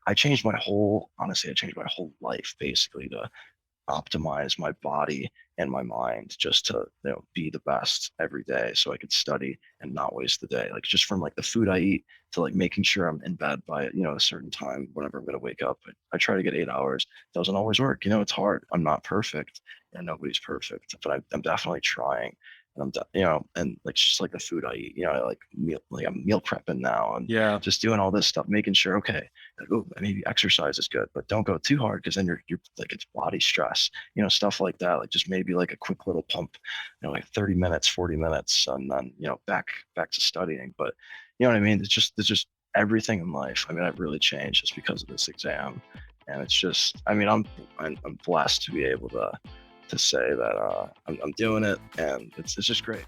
honestly, I changed my whole life basically to optimize my body and my mind just to be the best every day so I could study and not waste the day. Like just from like the food I eat to like making sure I'm in bed by a certain time whenever I'm gonna wake up. I try to get 8 hours. Doesn't always work. It's hard. I'm not perfect and nobody's perfect, but I'm definitely trying. And and like just like the food I eat, I'm meal prepping now and Yeah. just doing all this stuff, making sure, okay, like, oh, maybe exercise is good, but don't go too hard because then you're like it's body stress, stuff like that. Like just maybe like a quick little pump, like 30 minutes, 40 minutes, and then back to studying. But you know what I mean? It's just everything in life. I mean, I've really changed just because of this exam, and it's just, I mean, I'm blessed to be able to say that I'm doing it, and it's just great.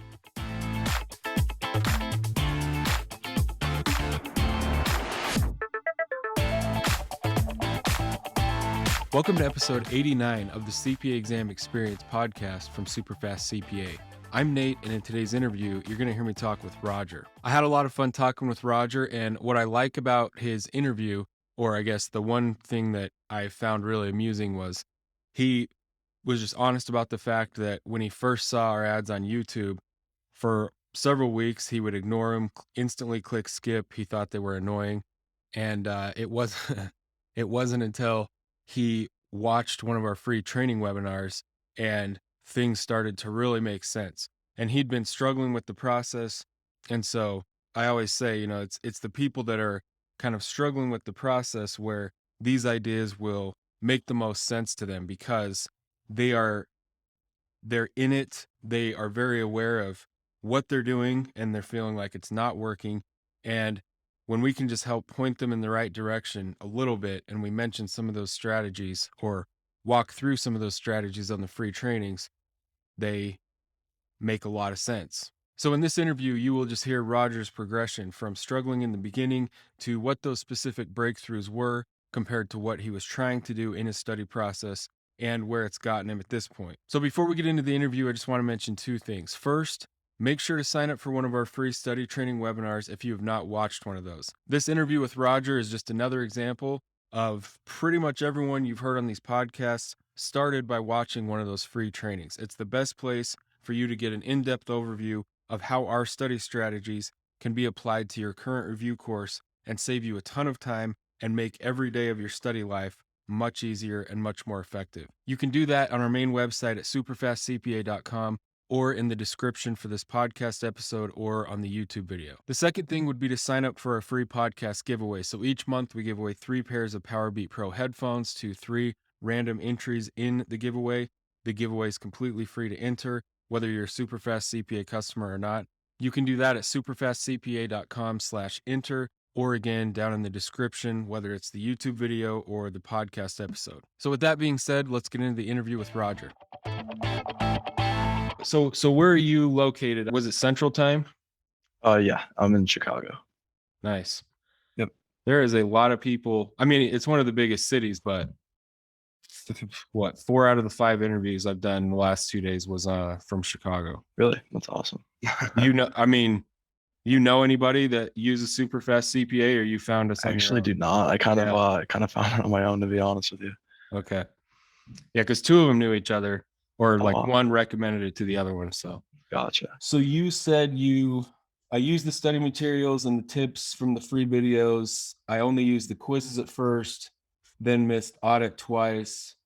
Welcome to episode 89 of the CPA Exam Experience podcast from SuperfastCPA. I'm Nate, and in today's interview, you're going to hear me talk with Rodger. I had a lot of fun talking with Rodger, and what I like about his interview, or I guess the one thing that I found really amusing, was he was just honest about the fact that when he first saw our ads on YouTube, for several weeks, he would ignore them, instantly click skip. He thought they were annoying. And it was it wasn't until he watched one of our free training webinars and things started to really make sense. And he'd been struggling with the process. And so I always say, it's the people that are kind of struggling with the process where these ideas will make the most sense to them because they are they're in it. They are very aware of what they're doing and they're feeling like it's not working. And when we can just help point them in the right direction a little bit, and we mention some of those strategies or walk through some of those strategies on the free trainings, they make a lot of sense. So in this interview, you will just hear Rodger's progression from struggling in the beginning to what those specific breakthroughs were compared to what he was trying to do in his study process and where it's gotten him at this point. So before we get into the interview, I just want to mention two things. First, make sure to sign up for one of our free study training webinars if you have not watched one of those. This interview with Rodger is just another example of pretty much everyone you've heard on these podcasts started by watching one of those free trainings. It's the best place for you to get an in-depth overview of how our study strategies can be applied to your current review course and save you a ton of time and make every day of your study life much easier and much more effective. You can do that on our main website at SuperfastCPA.com or in the description for this podcast episode or on the YouTube video. The second thing would be to sign up for a free podcast giveaway. So each month we give away 3 pairs of Powerbeat Pro headphones to 3 random entries in the giveaway. The giveaway is completely free to enter, whether you're a Superfast CPA customer or not. You can do that at superfastcpa.com/enter, or again, down in the description, whether it's the YouTube video or the podcast episode. So with that being said, let's get into the interview with Rodger. So where are you located? Was it Central Time? Yeah, I'm in Chicago. Nice. Yep. There is a lot of people. I mean, it's one of the biggest cities, but what, 4 out of the 5 interviews I've done in the last 2 days was from Chicago. Really? That's awesome. I mean, you know anybody that uses Superfast CPA, or you found us I on your actually own? do not. I kind of Yeah. found it on my own, to be honest with you. Okay. Yeah, because 2 of them knew each other, or like Oh, one recommended it to the other one. gotcha. So you said I used the study materials and the tips from the free videos. I only used the quizzes at first, then missed audit twice.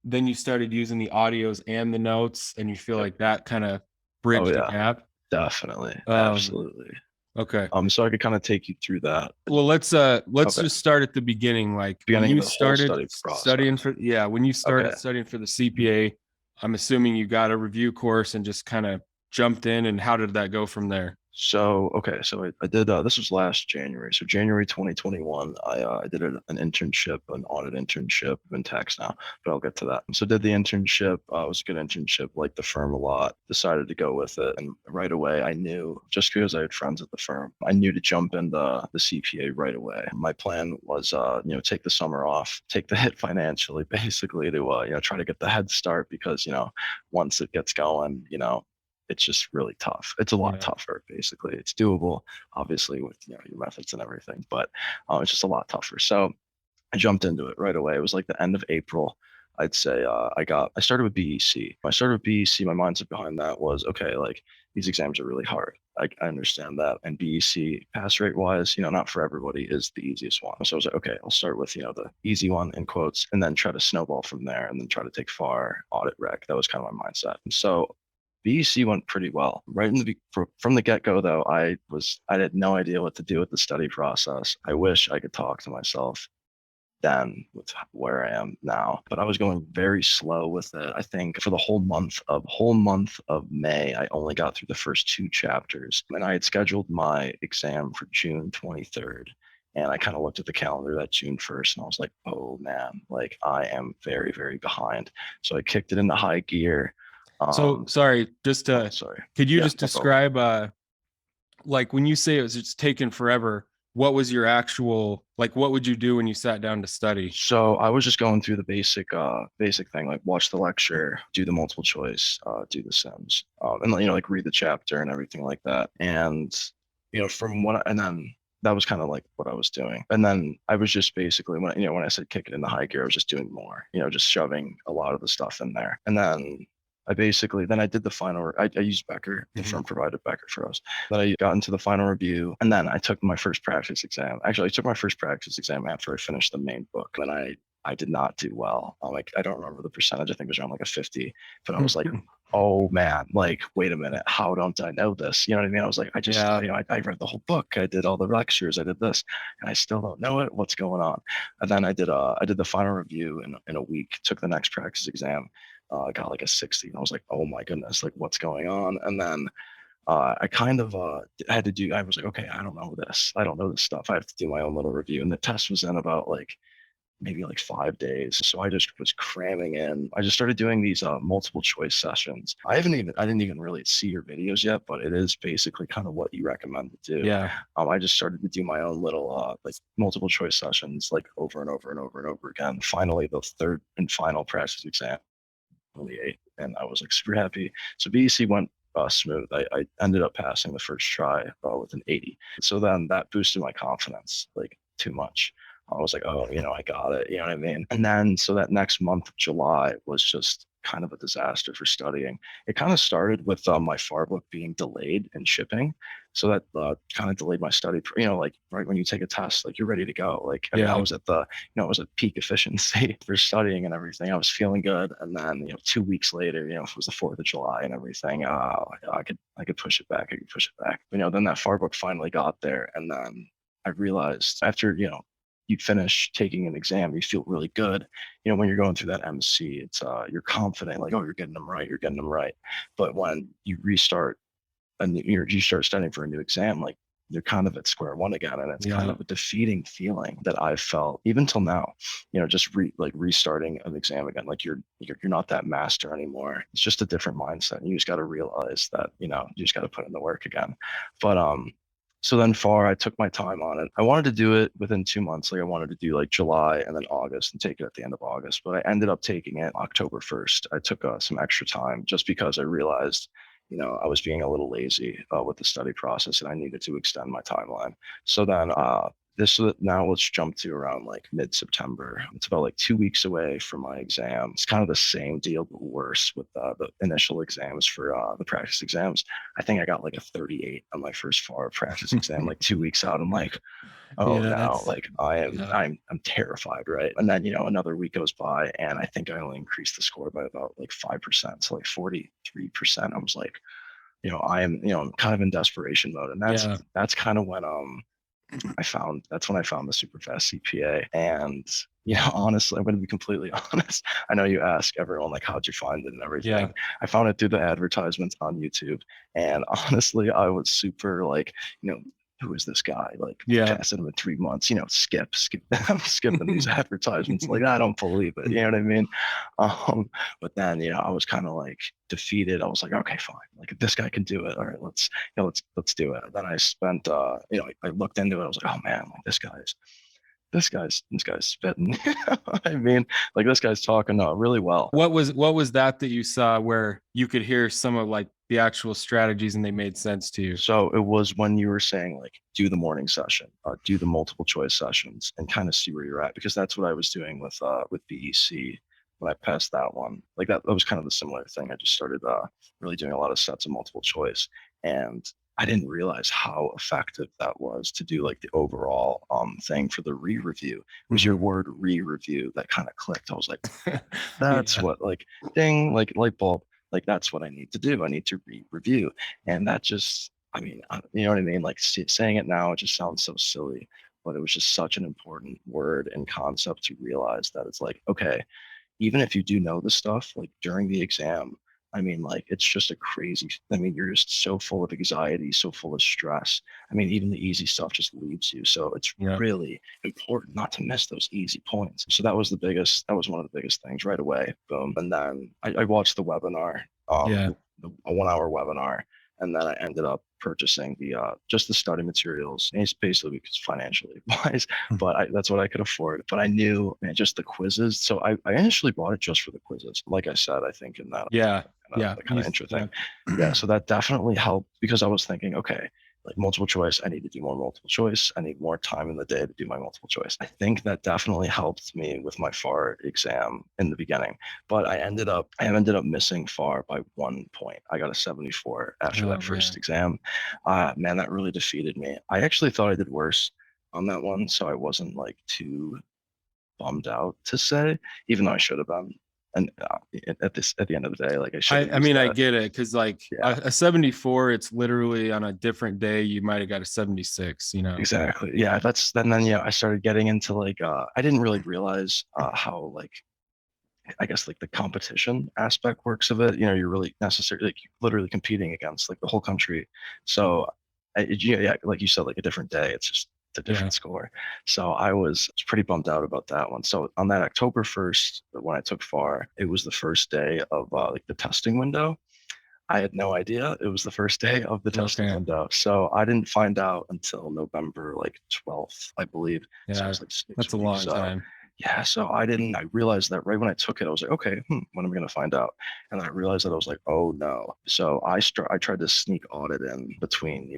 Then you started using the audios and the notes, and you feel Yep. like that kind of Oh bridged the yeah, gap. definitely, Um, absolutely. okay. So I could kind of take you through that. Well, let's Okay, just start at the beginning. Like when beginning of you the whole started study process. studying for when you Okay, started studying for the CPA, I'm assuming you got a review course and just kind of jumped in. And how did that go from there? so I did. This was last January. So January 2021, I did an internship, an audit internship in tax now, but I'll get to that. So did the internship. It was a good internship. Liked the firm a lot. Decided to go with it, and right away I knew, just because I had friends at the firm, I knew to jump in the CPA right away. My plan was, take the summer off, take the hit financially, basically to try to get the head start because once it gets going, it's just really tough. It's a lot Yeah. tougher, basically. It's doable, obviously, with your methods and everything, but it's just a lot tougher. So I jumped into it right away. It was like the end of April. I'd say I started with BEC. When I started with BEC, my mindset behind that was, okay, like these exams are really hard. I understand that. And BEC pass rate wise, not for everybody is the easiest one. So I was like, okay, I'll start with, the easy one in quotes and then try to snowball from there and then try to take FAR, audit rec. That was kind of my mindset. And so BEC went pretty well. Right from the get-go though, I had no idea what to do with the study process. I wish I could talk to myself then with where I am now. But I was going very slow with it. I think for the whole month of May, I only got through the first two chapters. And I had scheduled my exam for June 23rd. And I kind of looked at the calendar that June 1st and I was like, oh man, like I am very, very behind. So I kicked it into high gear. So sorry, Sorry. could you Yeah, just no problem. describe like when you say it was just taking forever, what was your actual, like what would you do when you sat down to study? So I was just going through the basic thing, like watch the lecture, do the multiple choice, do the sims, and like read the chapter and everything like that. And and then that was kind of like what I was doing. And then I was just basically when I said kick it in the high gear, I was just doing more, just shoving a lot of the stuff in there. And then then I did the final. I used Becker, the firm provided Becker for us. Then I got into the final review, and then I took my first practice exam. Actually, I took my first practice exam after I finished the main book. And I did not do well. Like I don't remember the percentage. I think it was around like a 50. But I was like, oh man, like wait a minute, how don't I know this? You know what I mean? I was like, Yeah. I read the whole book. I did all the lectures. I did this, and I still don't know it. What's going on? And then I did the final review in a week. Took the next practice exam. Got like a 60. And I was like, oh my goodness, like what's going on? And then I kind of had to do, I was like, okay, I don't know this. I don't know this stuff. I have to do my own little review. And the test was in about like maybe like 5 days. So I just was cramming in. I just started doing these multiple choice sessions. I didn't even really see your videos yet, but it is basically kind of what you recommend to do. Yeah. I just started to do my own little like multiple choice sessions like over and over and over and over again. Finally, the third and final practice exam on the 8th, and I was like super happy. So BEC went smooth. I ended up passing the first try with an 80. So then that boosted my confidence like too much. I was like, oh, I got it. You know what I mean? And then so that next month of July was just kind of a disaster for studying. It kind of started with my FAR book being delayed in shipping. So that kind of delayed my study, like right when you take a test, like you're ready to go. Like, I mean, I was at I was at peak efficiency for studying and everything. I was feeling good. And then, 2 weeks later, it was the 4th of July and everything. I could push it back. I could push it back. But, then that FAR book finally got there. And then I realized after, you finish taking an exam, you feel really good. When you're going through that MC, it's you're confident, like, oh, you're getting them right, you're getting them right. But when you restart and you start studying for a new exam, like you're kind of at square one again, and it's kind of a defeating feeling that I've felt even till now. Just restarting an exam again, like you're not that master anymore. It's just a different mindset. And you just got to realize that you just got to put in the work again. But so then FAR, I took my time on it. I wanted to do it within 2 months. Like I wanted to do like July and then August and take it at the end of August. But I ended up taking it October 1st. I took some extra time just because I realized, I was being a little lazy with the study process and I needed to extend my timeline. So then now let's jump to around like mid-September. It's about like 2 weeks away from my exam. It's kind of the same deal, but worse with the initial exams for the practice exams. I think I got like a 38 on my first FAR practice exam, like 2 weeks out. I'm like, oh no, like I'm terrified, right? And then another week goes by, and I think I only increased the score by about like 5%, so like 43%. I was like, I'm kind of in desperation mode, and that's kind of when that's when I found the Superfast CPA. And honestly, I'm going to be completely honest. I know you ask everyone like, how'd you find it and everything. Yeah. I found it through the advertisements on YouTube, and honestly, I was super like, who is this guy? Like, passed him in 3 months. Skip. I'm skipping these advertisements. Like, I don't believe it. You know what I mean? But then, I was kind of like defeated. I was like, okay, fine. Like, if this guy can do it, all right, let's do it. And then I spent, I looked into it. I was like, oh man, like this guy's spitting. I mean, like this guy's talking really well. What was that you saw where you could hear some of like the actual strategies and they made sense to you? So it was when you were saying like do the morning session, do the multiple choice sessions, and kind of see where you're at, because that's what I was doing with BEC when I passed that one. Like that was kind of the similar thing. I just started really doing a lot of sets of multiple choice, and I didn't realize how effective that was to do like the overall thing for the re-review. It was your word re-review that kind of clicked. I was like, that's Yeah. what, like, ding, like light bulb, like that's what I need to do. I need to re-review. And that just, I mean, you know what I mean? Like saying it now, it just sounds so silly, but it was just such an important word and concept to realize that it's like, okay, even if you do know the stuff, like during the exam, I mean, like it's just a crazy. I mean, you're just so full of anxiety, so full of stress. I mean, even the easy stuff just leaves you. So it's Yeah. really important not to miss those easy points. So that was the biggest. That was one of the biggest things right away. Boom. And then I watched the webinar, Yeah. a 1 hour webinar, and then I ended up purchasing the just the study materials. And it's basically because financially wise, but that's what I could afford. But I knew, man, just the quizzes. So I initially bought it just for the quizzes. Like I said, I think in that Yeah. kind of Yeah. the kind of Yeah. interesting. Yeah. So that definitely helped because I was thinking, okay, like multiple choice, I need to do more multiple choice. I need more time in the day to do my multiple choice. I think that definitely helped me with my FAR exam in the beginning, but I ended up missing FAR by 1 point. I got a 74 after Oh that first man. exam. Man, that really defeated me. I actually thought I did worse on that one, so I wasn't like too bummed out to say, even though I should have been. And at the end of the day, like I should have I used mean, I that. get it because like Yeah, a 74, it's literally on a different day you might have got a 76. You know. exactly. Yeah, that's then yeah, I started getting into like I didn't really realize how like I guess like the competition aspect works of it. You know, you're really necessarily like literally competing against like the whole country. So yeah, like you said, like a different day. It's just a Yeah. different score. So I was pretty bummed out about that one. So on that October 1st, when I took FAR, it was the first day of like the testing window. I had no idea it was the first day of the testing Okay. window. So I didn't find out until November like 12th, I believe. So it Yeah. was like 6 That's a weeks. long time. Yeah, so I realized that right when I took it, I was like, okay, when am I going to find out? And I realized that I was like, oh no. So I tried to sneak audit in between,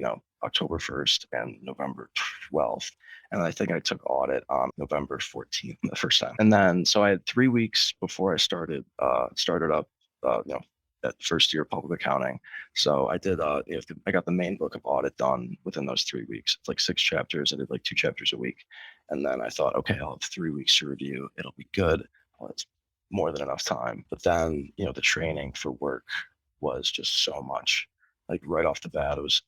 October 1st and November 12th. And I think I took audit on November 14th the first time. And then, so I had 3 weeks before I started up, that first year of public accounting. So I did, I got the main book of audit done within those 3 weeks. It's like 6 chapters. I did like 2 chapters a week. And then I thought, okay, I'll have 3 weeks to review. It'll be good. Well, it's more than enough time. But then, the training for work was just so much. Like right off the bat, it was,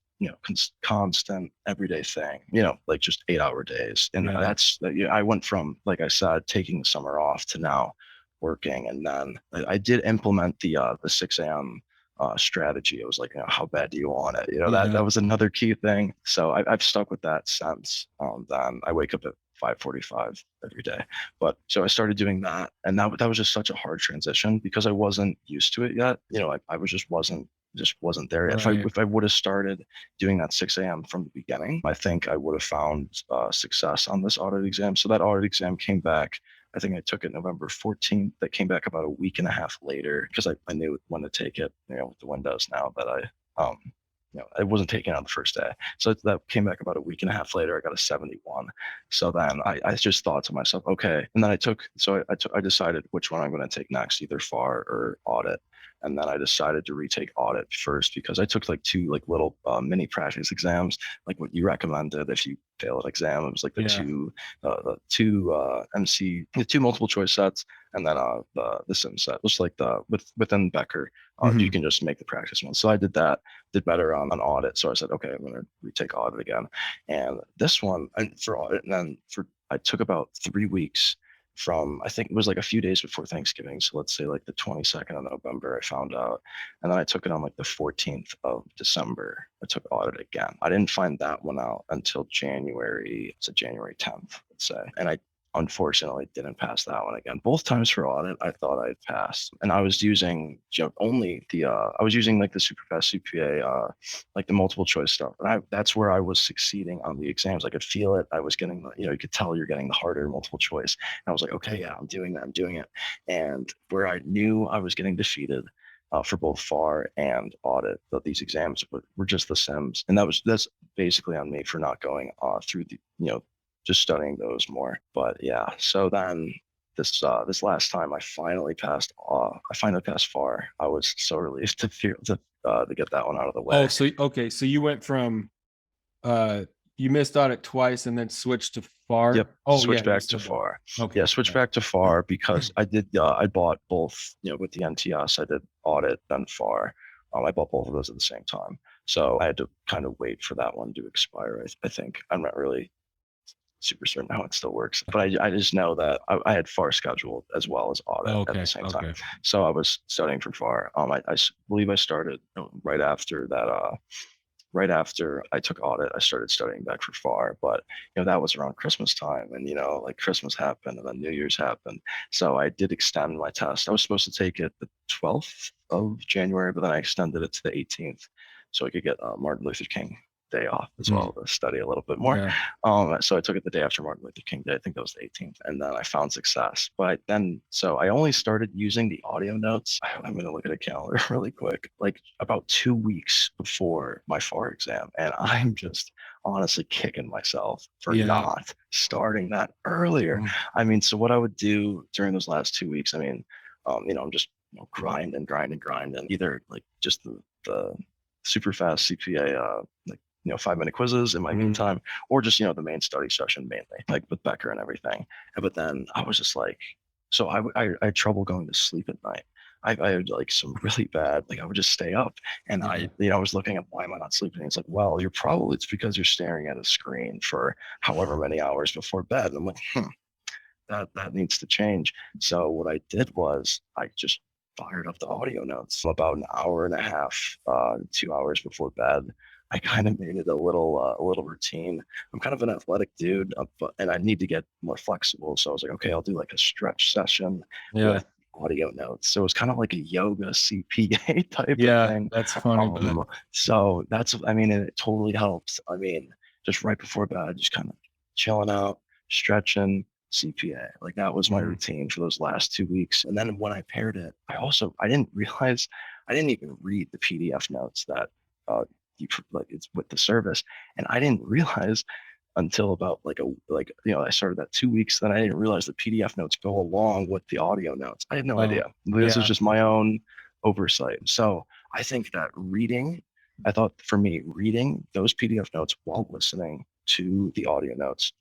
constant everyday thing, like just 8 hour days. And Yeah. I went from, like I said, taking the summer off to now working. And then I did implement the 6 a.m. Strategy. It was like, how bad do you want it? That Yeah. was another key thing. So I've stuck with that since. Then I wake up at 5:45 every day. But so I started doing that, and that was just such a hard transition because I wasn't used to it yet. I was just wasn't there. Right. If I would have started doing that 6 a.m. from the beginning, I think I would have found success on this audit exam. So that audit exam came back. I think I took it November 14th. That came back about a week and a half later because I knew when to take it, with the windows now that I wasn't taking it on the first day. So that came back about a week and a half later. I got a 71. So then I just thought to myself, okay. And then I decided which one I'm going to take next, either FAR or audit. And then I decided to retake audit first because I took like two like little mini practice exams, like what you recommended if you fail an exam. It was like Yeah. the two the two multiple choice sets, and then the sim set, just like within Becker. You Mhm. can just make the practice one. So I did that, did better on audit. So I said, okay, I'm going to retake audit again. And this one, and for audit, and then I took about 3 weeks from, I think it was like a few days before Thanksgiving. So let's say like the 22nd of November, I found out. And then I took it on like the 14th of December. I took audit again. I didn't find that one out until January 10th, let's say. And I unfortunately didn't pass that one again. Both times for audit, I thought I'd passed. And I was using only I was using like the SuperfastCPA CPA, like the multiple choice stuff. And that's where I was succeeding on the exams. I could feel it. I was getting you could tell you're getting the harder multiple choice. And I was like, okay, yeah, I'm doing that. I'm doing it. And where I knew I was getting defeated for both FAR and audit. But these exams were just the sims, and that's basically on me for not going through the just studying those more. But yeah, so then this last time I finally passed FAR. I was so relieved to get that one out of the way. Oh, so okay, so you went from you missed audit twice and then switched to Yep, FAR. Oh switch yeah, you back to said that. FAR. Okay. Yeah, switch Yeah. back to FAR because I bought both, with the NTS. I did audit then FAR. I bought both of those at the same time. So I had to kind of wait for that one to expire. I think I'm not really super certain how it still works, but I just know that I had FAR scheduled as well as audit Oh, at the okay. same time. Okay. So I was studying for FAR. I believe I started right after that. Right after I took audit, I started studying back for FAR. But that was around Christmas time, and like Christmas happened, and then New Year's happened. So I did extend my test. I was supposed to take it the 12th of January, but then I extended it to the 18th, so I could get Martin Luther King Day off as well to study a little bit more. Yeah. So I took it the day after Martin Luther King Day. I think that was the 18th, and then I found success. But then, so I only started using the audio notes. I'm going to look at a calendar really quick, like about 2 weeks before my FAR exam, and I'm just honestly kicking myself for Yeah. not starting that earlier. I mean, so what I would do during those last 2 weeks, I mean, I'm just grinding, either like just the super fast CPA, like 5-minute quizzes in my meantime, or just the main study session mainly, like with Becker and everything. But then I was just like, so I had trouble going to sleep at night. I had like some really bad, like I would just stay up, and I was looking at why am I not sleeping? It's like, well, it's because you're staring at a screen for however many hours before bed. And I'm like, that needs to change. So what I did was I just fired up the audio notes about an hour and a half, 2 hours before bed. I kind of made it a little routine. I'm kind of an athletic dude, and I need to get more flexible. So I was like, okay, I'll do like a stretch session with audio notes. So it was kind of like a yoga CPA type of Yeah, thing. that's funny. So I mean, it totally helps. I mean, just right before bed, just kind of chilling out, stretching, CPA. Like that was my routine for those last 2 weeks. And then when I paired it, I didn't realize I didn't even read the PDF notes that it's with the service, and I didn't realize until about I started that 2 weeks. Then I didn't realize the PDF notes go along with the audio notes. I had no idea. This is just my own oversight. So I think that I thought for me, reading those PDF notes while listening to the audio notes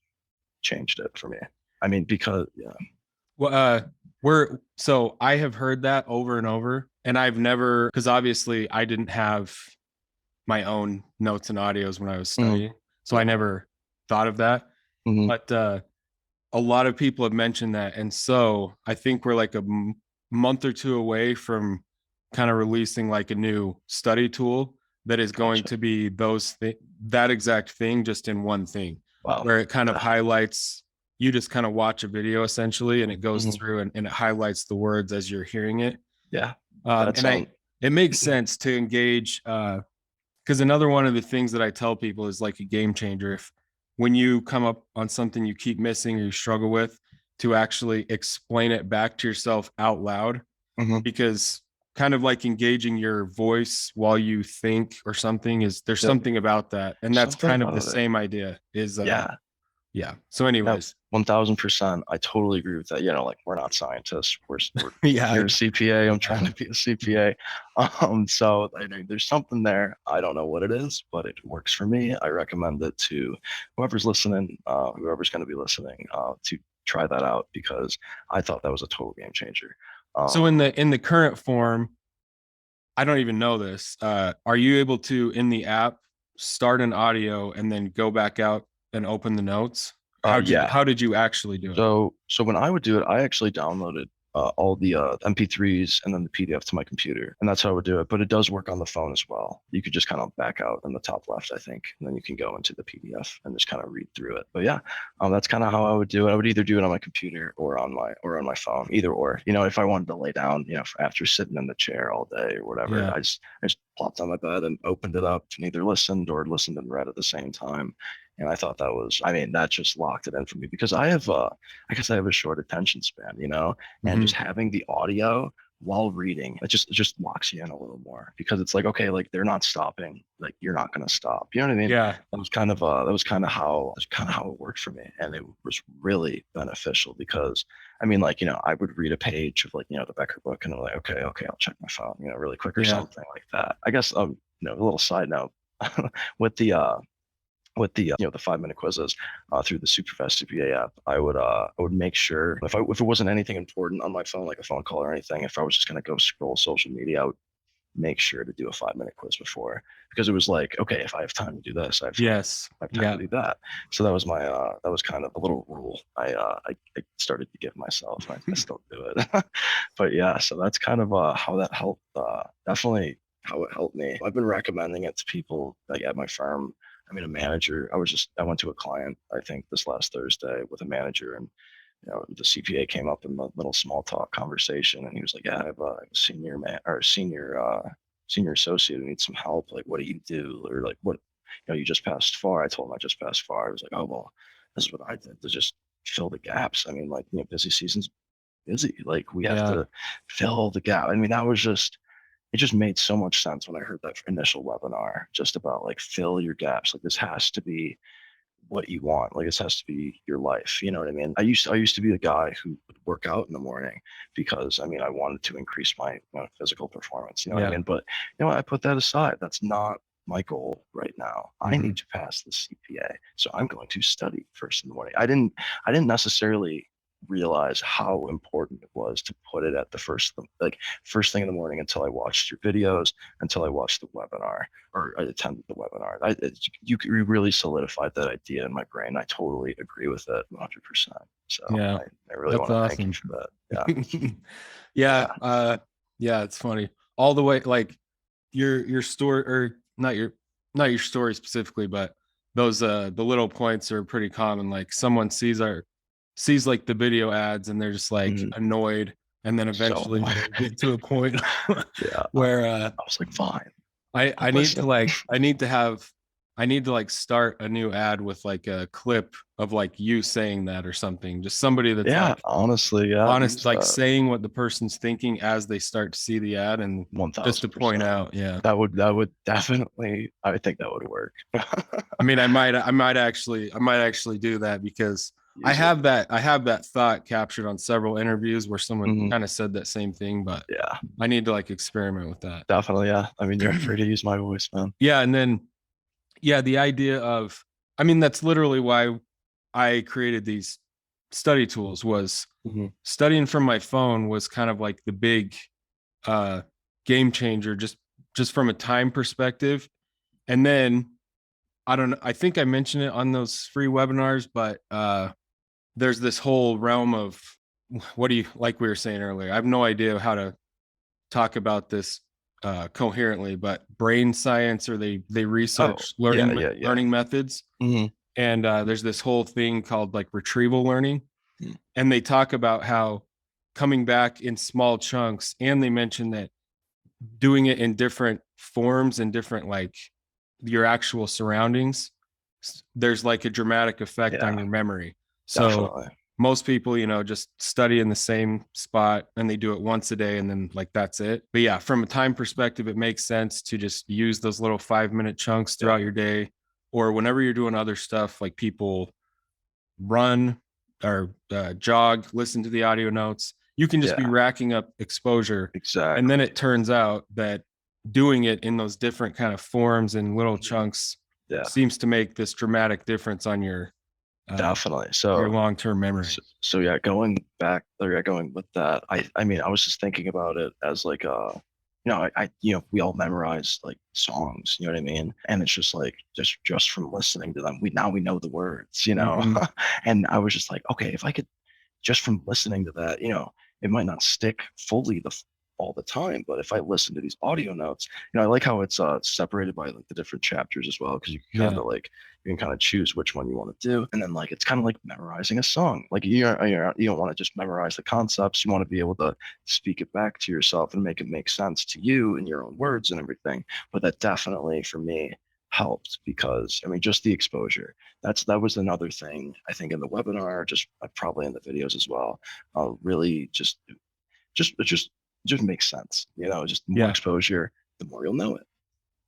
changed it for me. I mean, because Well, so I have heard that over and over, and I've never, because obviously I didn't have my own notes and audios when I was studying, so I never thought of that. But a lot of people have mentioned that, and so I think we're like a month or two away from kind of releasing like a new study tool that is going to be that exact thing, just in one thing, where it kind of highlights. You just kind of watch a video essentially, and it goes through and it highlights the words as you're hearing it. Yeah. It makes sense to engage, because another one of the things that I tell people is like a game changer. When you come up on something you keep missing or you struggle with, to actually explain it back to yourself out loud, because kind of like engaging your voice while you think or something there's something about that. And that's Something kind of the about it. same idea is, Yeah. So anyways, 1000%. I totally agree with that. Like we're not scientists. We're yeah, you're a CPA. I'm trying to be a CPA. So there's something there. I don't know what it is, but it works for me. I recommend it to whoever's listening, whoever's going to be listening, to try that out, because I thought that was a total game changer. So in the current form, I don't even know this. Are you able to, in the app, start an audio and then go back out and open the notes? How did you actually do it? So when I would do it, I actually downloaded all the MP3s and then the PDF to my computer, and that's how I would do it. But it does work on the phone as well. You could just kind of back out in the top left, I think, and then you can go into the PDF and just kind of read through it. But yeah, that's kind of how I would do it. I would either do it on my computer or on my phone, either or. If I wanted to lay down, after sitting in the chair all day or whatever, I just plopped on my bed and opened it up and either listened and read at the same time. And I thought that just locked it in for me, because I guess I have a short attention span, and just having the audio while reading, it just locks you in a little more because it's like, okay, like they're not stopping, like you're not going to stop. You know what I mean? Yeah. That was kind of how it worked for me. And it was really beneficial because I mean, like, I would read a page of like, the Becker book and I'm like, okay, I'll check my phone, really quick or Yeah. something like that. I guess, a little side note with the 5 minute quizzes through the Superfast CPA app, I would make sure if it wasn't anything important on my phone, like a phone call or anything, if I was just gonna go scroll social media, I would make sure to do a 5 minute quiz before because it was like, okay, if I have time to do this, Yes. I have time Yeah. to do that. So that was kind of a little rule I started to give myself. I still do it, but yeah. So that's kind of how that helped. Definitely how it helped me. I've been recommending it to people like at my firm. I mean, a manager. I went to a client I think this last Thursday with a manager, and the CPA came up in the little small talk conversation, and he was like, "Yeah, I have a senior man or a senior associate who needs some help. Like, what do you do? Or like, what, you just passed FAR." I told him I just passed FAR. I was like, "Oh well, this is what I did to just fill the gaps." I mean, like, busy season's busy. Like, we have Yeah. to fill the gap. I mean, it just made so much sense when I heard that initial webinar, just about like fill your gaps. Like, this has to be what you want. Like, this has to be your life. You know what I mean? I used to be a guy who would work out in the morning because I mean I wanted to increase my physical performance. You know what I Yeah. mean? But I put that aside. That's not my goal right now. I Mhm. need to pass the CPA, so I'm going to study first in the morning. I didn't necessarily realize how important it was to put it at the first thing in the morning until I watched your videos, until I watched the webinar or I attended the webinar. You really solidified that idea in my brain. I totally agree with it 100%. So Yeah. I really That's want to thank you awesome. for that. Yeah. Yeah. Yeah. Yeah, it's funny. All the way like your story or not your story specifically, but those the little points are pretty common. Like someone sees like the video ads and they're just like Mhm. annoyed. And then So eventually they get to a point yeah, where I was like, fine, I I'll need to listen. like I need to like start a new ad with like a clip of like you saying that or something. Just somebody that's Yeah, like honestly, yeah, honest, use like that saying what the person's thinking as they start to see the ad and just to point 1000%. out. Yeah. That would definitely. I think that would work. I mean, I might actually do that because Use it. I have that thought captured on several interviews where someone Mhm. kind of said that same thing, but Yeah, I need to like experiment with that. definitely. Yeah, I mean, you're free to use my voice, man. Yeah, and then yeah, the idea of I mean, that's literally why I created these study tools was Mhm. studying from my phone was kind of like the big uh game changer just from a time perspective. And then I don't know, I think I mentioned it on those free webinars, but there's this whole realm of what do you like we were saying earlier. I have no idea how to talk about this coherently, but brain science or they Oh, research yeah, yeah, yeah. learning methods. Mhm. And there's this whole thing called like retrieval learning. Mm. And they talk about how coming back in small chunks, and they mention that doing it in different forms and different like your actual surroundings, there's like a dramatic effect Yeah, on your memory. So definitely. most people, just study in the same spot and they do it once a day and then like that's it. But yeah, from a time perspective, it makes sense to just use those little 5 minute chunks Yeah, throughout your day or whenever you're doing other stuff like people run or jog, listen to the audio notes. You can just be yeah, racking up exposure. And then exactly. it turns out that doing it in those different kind of forms and little Mhm. chunks Yeah, seems to make this dramatic difference on uh, definitely. your So, long-term memory. so yeah, going back or yeah, going with that, I mean, I was just thinking about it as like we all memorize like songs, you know what I mean? And it's just like just from listening to them, we know the words. Mhm. And I was just like, okay, if I could just from listening to that, it might not stick fully all the time, but if I listen to these audio notes, I like how it's separated by like the different chapters as well, because Yeah. you can kind of choose which one you want to do, and then like it's kind of like memorizing a song. Like you don't want to just memorize the concepts; you want to be able to speak it back to yourself and make it make sense to you in your own words and everything. But that definitely for me helped because I mean just the exposure. That was another thing I think in the webinar, just probably in the videos as well. Really just just makes sense. Just more Yeah. exposure, the more you'll know it.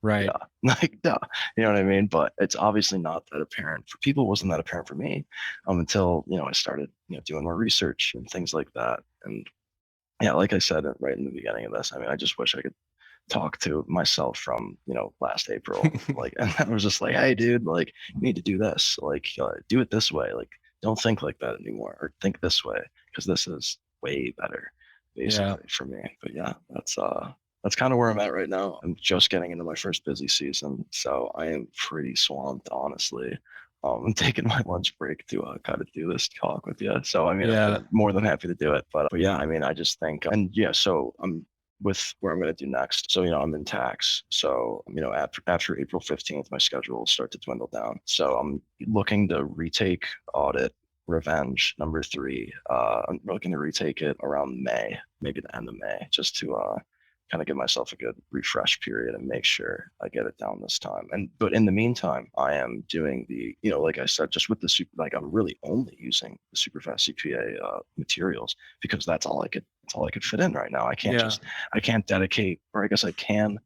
Right. Yeah, like duh, you know what I mean? But it's obviously not that apparent for people. It wasn't that apparent for me until I started doing more research and things like that. And yeah, like I said right in the beginning of this, I mean, I just wish I could talk to myself from last April, like, and I was just like, hey, dude, like, you need to do this, like, do it this way, like, don't think like that anymore, or think this way because this is way better, Yeah. basically for me. But yeah, that's kind of where I'm at right now. I'm just getting into my first busy season, so I am pretty swamped, honestly. I'm taking my lunch break to kind of do this talk with you. So I mean, Yeah. I'm more than happy to do it. But yeah, I mean, I just think, and yeah, so I'm with where I'm going to do next. So, I'm in tax. So, after April 15th, my schedule will start to dwindle down. So I'm looking to retake audit revenge number 3. I'm looking to retake it around May, maybe the end of May, just to kind of give myself a good refresh period and make sure I get it down this time. But in the meantime, I am doing like I said, just with the like I'm really only using the SuperFast CPA materials because that's all I could fit in right now. Yeah. I can't dedicate, or I guess I can.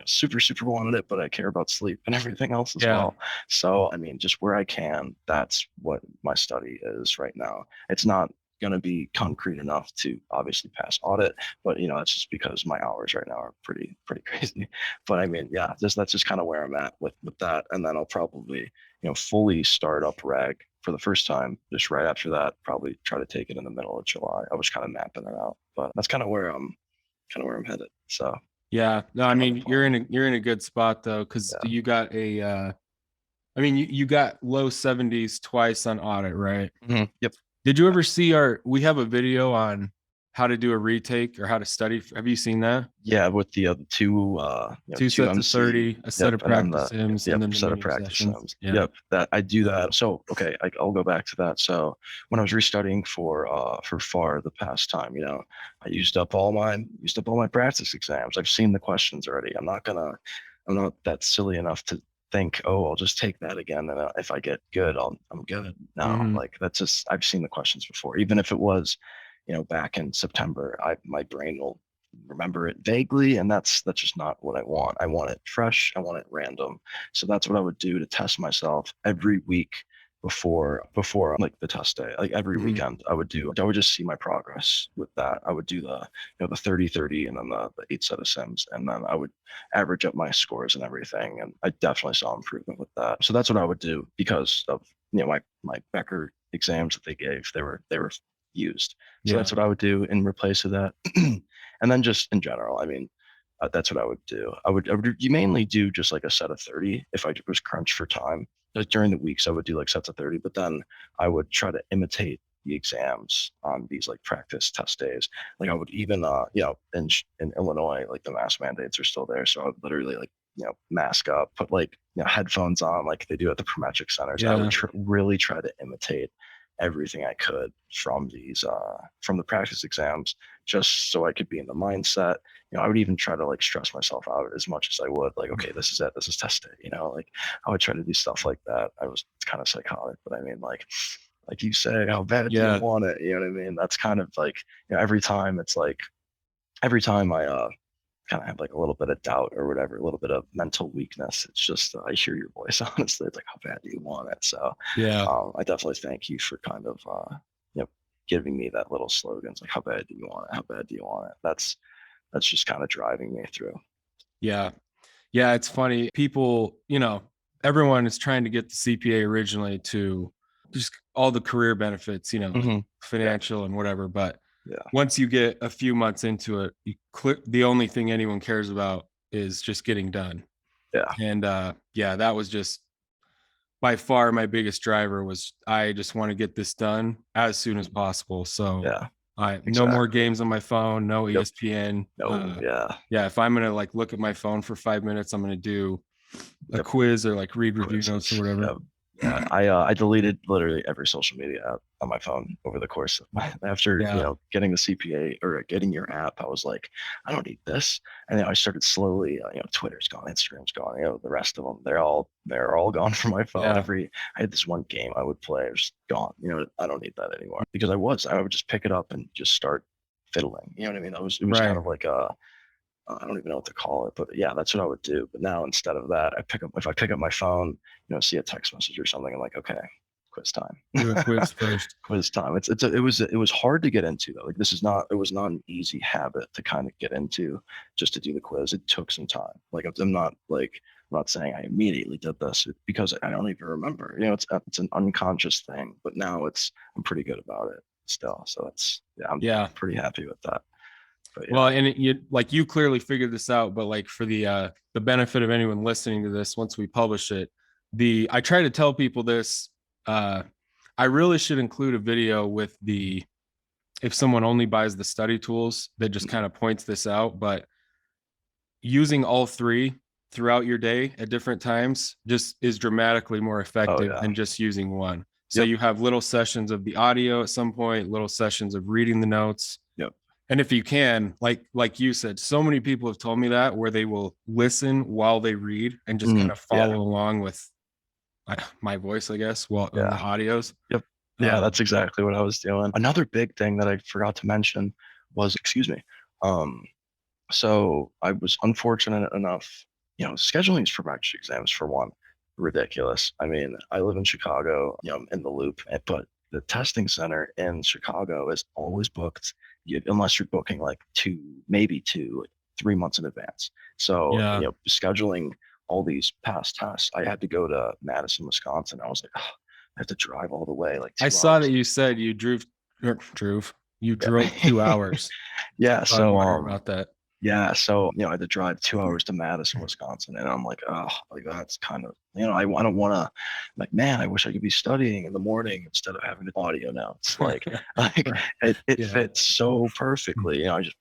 Super wanted it, but I care about sleep and everything else as Yeah. well. So, I mean, just where I can, that's what my study is right now. It's not going to be concrete enough to obviously pass audit, but that's just because my hours right now are pretty crazy. But I mean, yeah, that's just kind of where I'm at with that, and then I'll probably fully start up reg for the first time just right after that. Probably try to take it in the middle of July. I was kind of mapping it out, but that's kind of where I'm headed. So Yeah. No, I kind of the mean, plan. you're in a good spot though, because Yeah. you got I mean, you got low 70s twice on audit, right? Yep. Did you ever see we have a video on how to do a retake or how to study? Have you seen that? Yeah, with the two Two two sets of MC. 30, a set Yep, of and then practice the sims, and yep then the set of mini practice sessions. sims. Yeah. Yep, that I do that. So okay, I'll go back to that. So when I was restudying for FAR the past time, I used up all my practice exams. I've seen the questions already. I'm not that silly enough to think, oh, I'll just take that again, and if I get good, I'm good. No, Hmm. like that's just I've seen the questions before. Even if it was, back in September, my brain will remember it vaguely, and that's just not what I want. I want it fresh. I want it random. So that's what I would do to test myself every week before like the test day. Like every Hmm. weekend, I would just see my progress with that. I would do the 30-30 and then the 8 set of sims, and then I would average up my scores and everything, and I definitely saw improvement with that. So that's what I would do because of my Becker exams that they gave. They were used. So Yeah. that's what I would do in replace of that. And then just in general, I mean, that's what I would do. I would you mainly do just like a set of 30 if I was crunched for time. Like during the weeks, I would do like sets of 30, but then I would try to imitate the exams on these like practice test days. Like I would even, in Illinois, like the mask mandates are still there. So I would literally like, mask up, put like, headphones on like they do at the Prometric centers. I would Yeah. really try to imitate everything I could from the practice exams just so I could be in the mindset. I would even try to like stress myself out as much as I would. Like, okay, this is it. This is test day. Like I would try to do stuff like that. It's kind of psychotic, but I mean, like you said, how bad do you Yeah. want it? You know what I mean? That's kind of like, every time it's like, every time I kind of have like a little bit of doubt or whatever, a little bit of mental weakness. It's just I hear your voice. Honestly, it's like, how bad do you want it? So Yeah. I definitely thank you for kind of giving me that little slogan. It's like, how bad do you want it? How bad do you want it? That's just kind of driving me through. Yeah. Yeah. It's funny. People, everyone is trying to get the CPA originally to just all the career benefits, like Yeah, financial and whatever. But yeah, once you get a few months into it, the only thing anyone cares about is just getting done. yeah, And yeah, that was just by far my biggest driver was I just want to get this done as soon as possible. So yeah, I no more exactly. games on my phone, no Yep. ESPN. No, yeah, Yeah, if I'm gonna like look at my phone for 5 minutes, I'm gonna do a yep. quiz or like read review notes or Quizzes. whatever. Yep. Yeah, I deleted literally every social media app on my phone over the course of after Yeah, getting the CPA or getting your app. I was like, I don't need this, and then I started slowly. Twitter's gone, Instagram's gone. The rest of them, they're all gone from my phone. yeah, I had this one game I would play, it was gone. I don't need that anymore because I would just pick it up and just start fiddling. You know what I mean? It was kind Right. of like a, I don't even know what to call it, but yeah, that's what I would do. But now instead of that, if I pick up my phone, see a text message or something, I'm like, okay, quiz time. Do a quiz first. Quiz time. It was hard to get into though. Like it was not an easy habit to kind of get into just to do the quiz. It took some time. Like I'm not saying I immediately did this because I don't even remember. It's an unconscious thing, but now I'm pretty good about it still. So yeah, I'm Yeah. pretty happy with that. But yeah. Well, and you clearly figured this out, but like for the benefit of anyone listening to this, once we publish it, I try to tell people this. I really should include a video with if someone only buys the study tools that just kind of points this out, but using all three throughout your day at different times just is dramatically more Oh effective yeah. than just using one. So Yep. you have little sessions of the audio at some point, little sessions of reading the notes. Yep. And if you can, like you said, so many people have told me that where they will listen while they read and just kind of follow Yeah. along with my voice, I guess, while in the Yeah. audios. Yep. Yeah, that's exactly what I was doing. Another big thing that I forgot to mention was, excuse me. Um, so I was unfortunate enough, scheduling for extra exams for one, ridiculous. I mean, I live in Chicago, I'm in the loop, but the testing center in Chicago is always booked, unless you're booking like maybe 3 months in advance. So, Yeah. scheduling all these past tests, I had to go to Madison, Wisconsin. I was like, oh, I have to drive all the way, like I 2 saw hours. that you said you you drove 2 hours. Yeah. So I was So, wondering about that. yeah, so I had to drive 2 hours to Madison, Wisconsin, and I'm like, oh, like that's kind of, I don't want to, like, man, I wish I could be studying in the morning instead of having the audio notes. Like Right. it Yeah. fits so perfectly. I just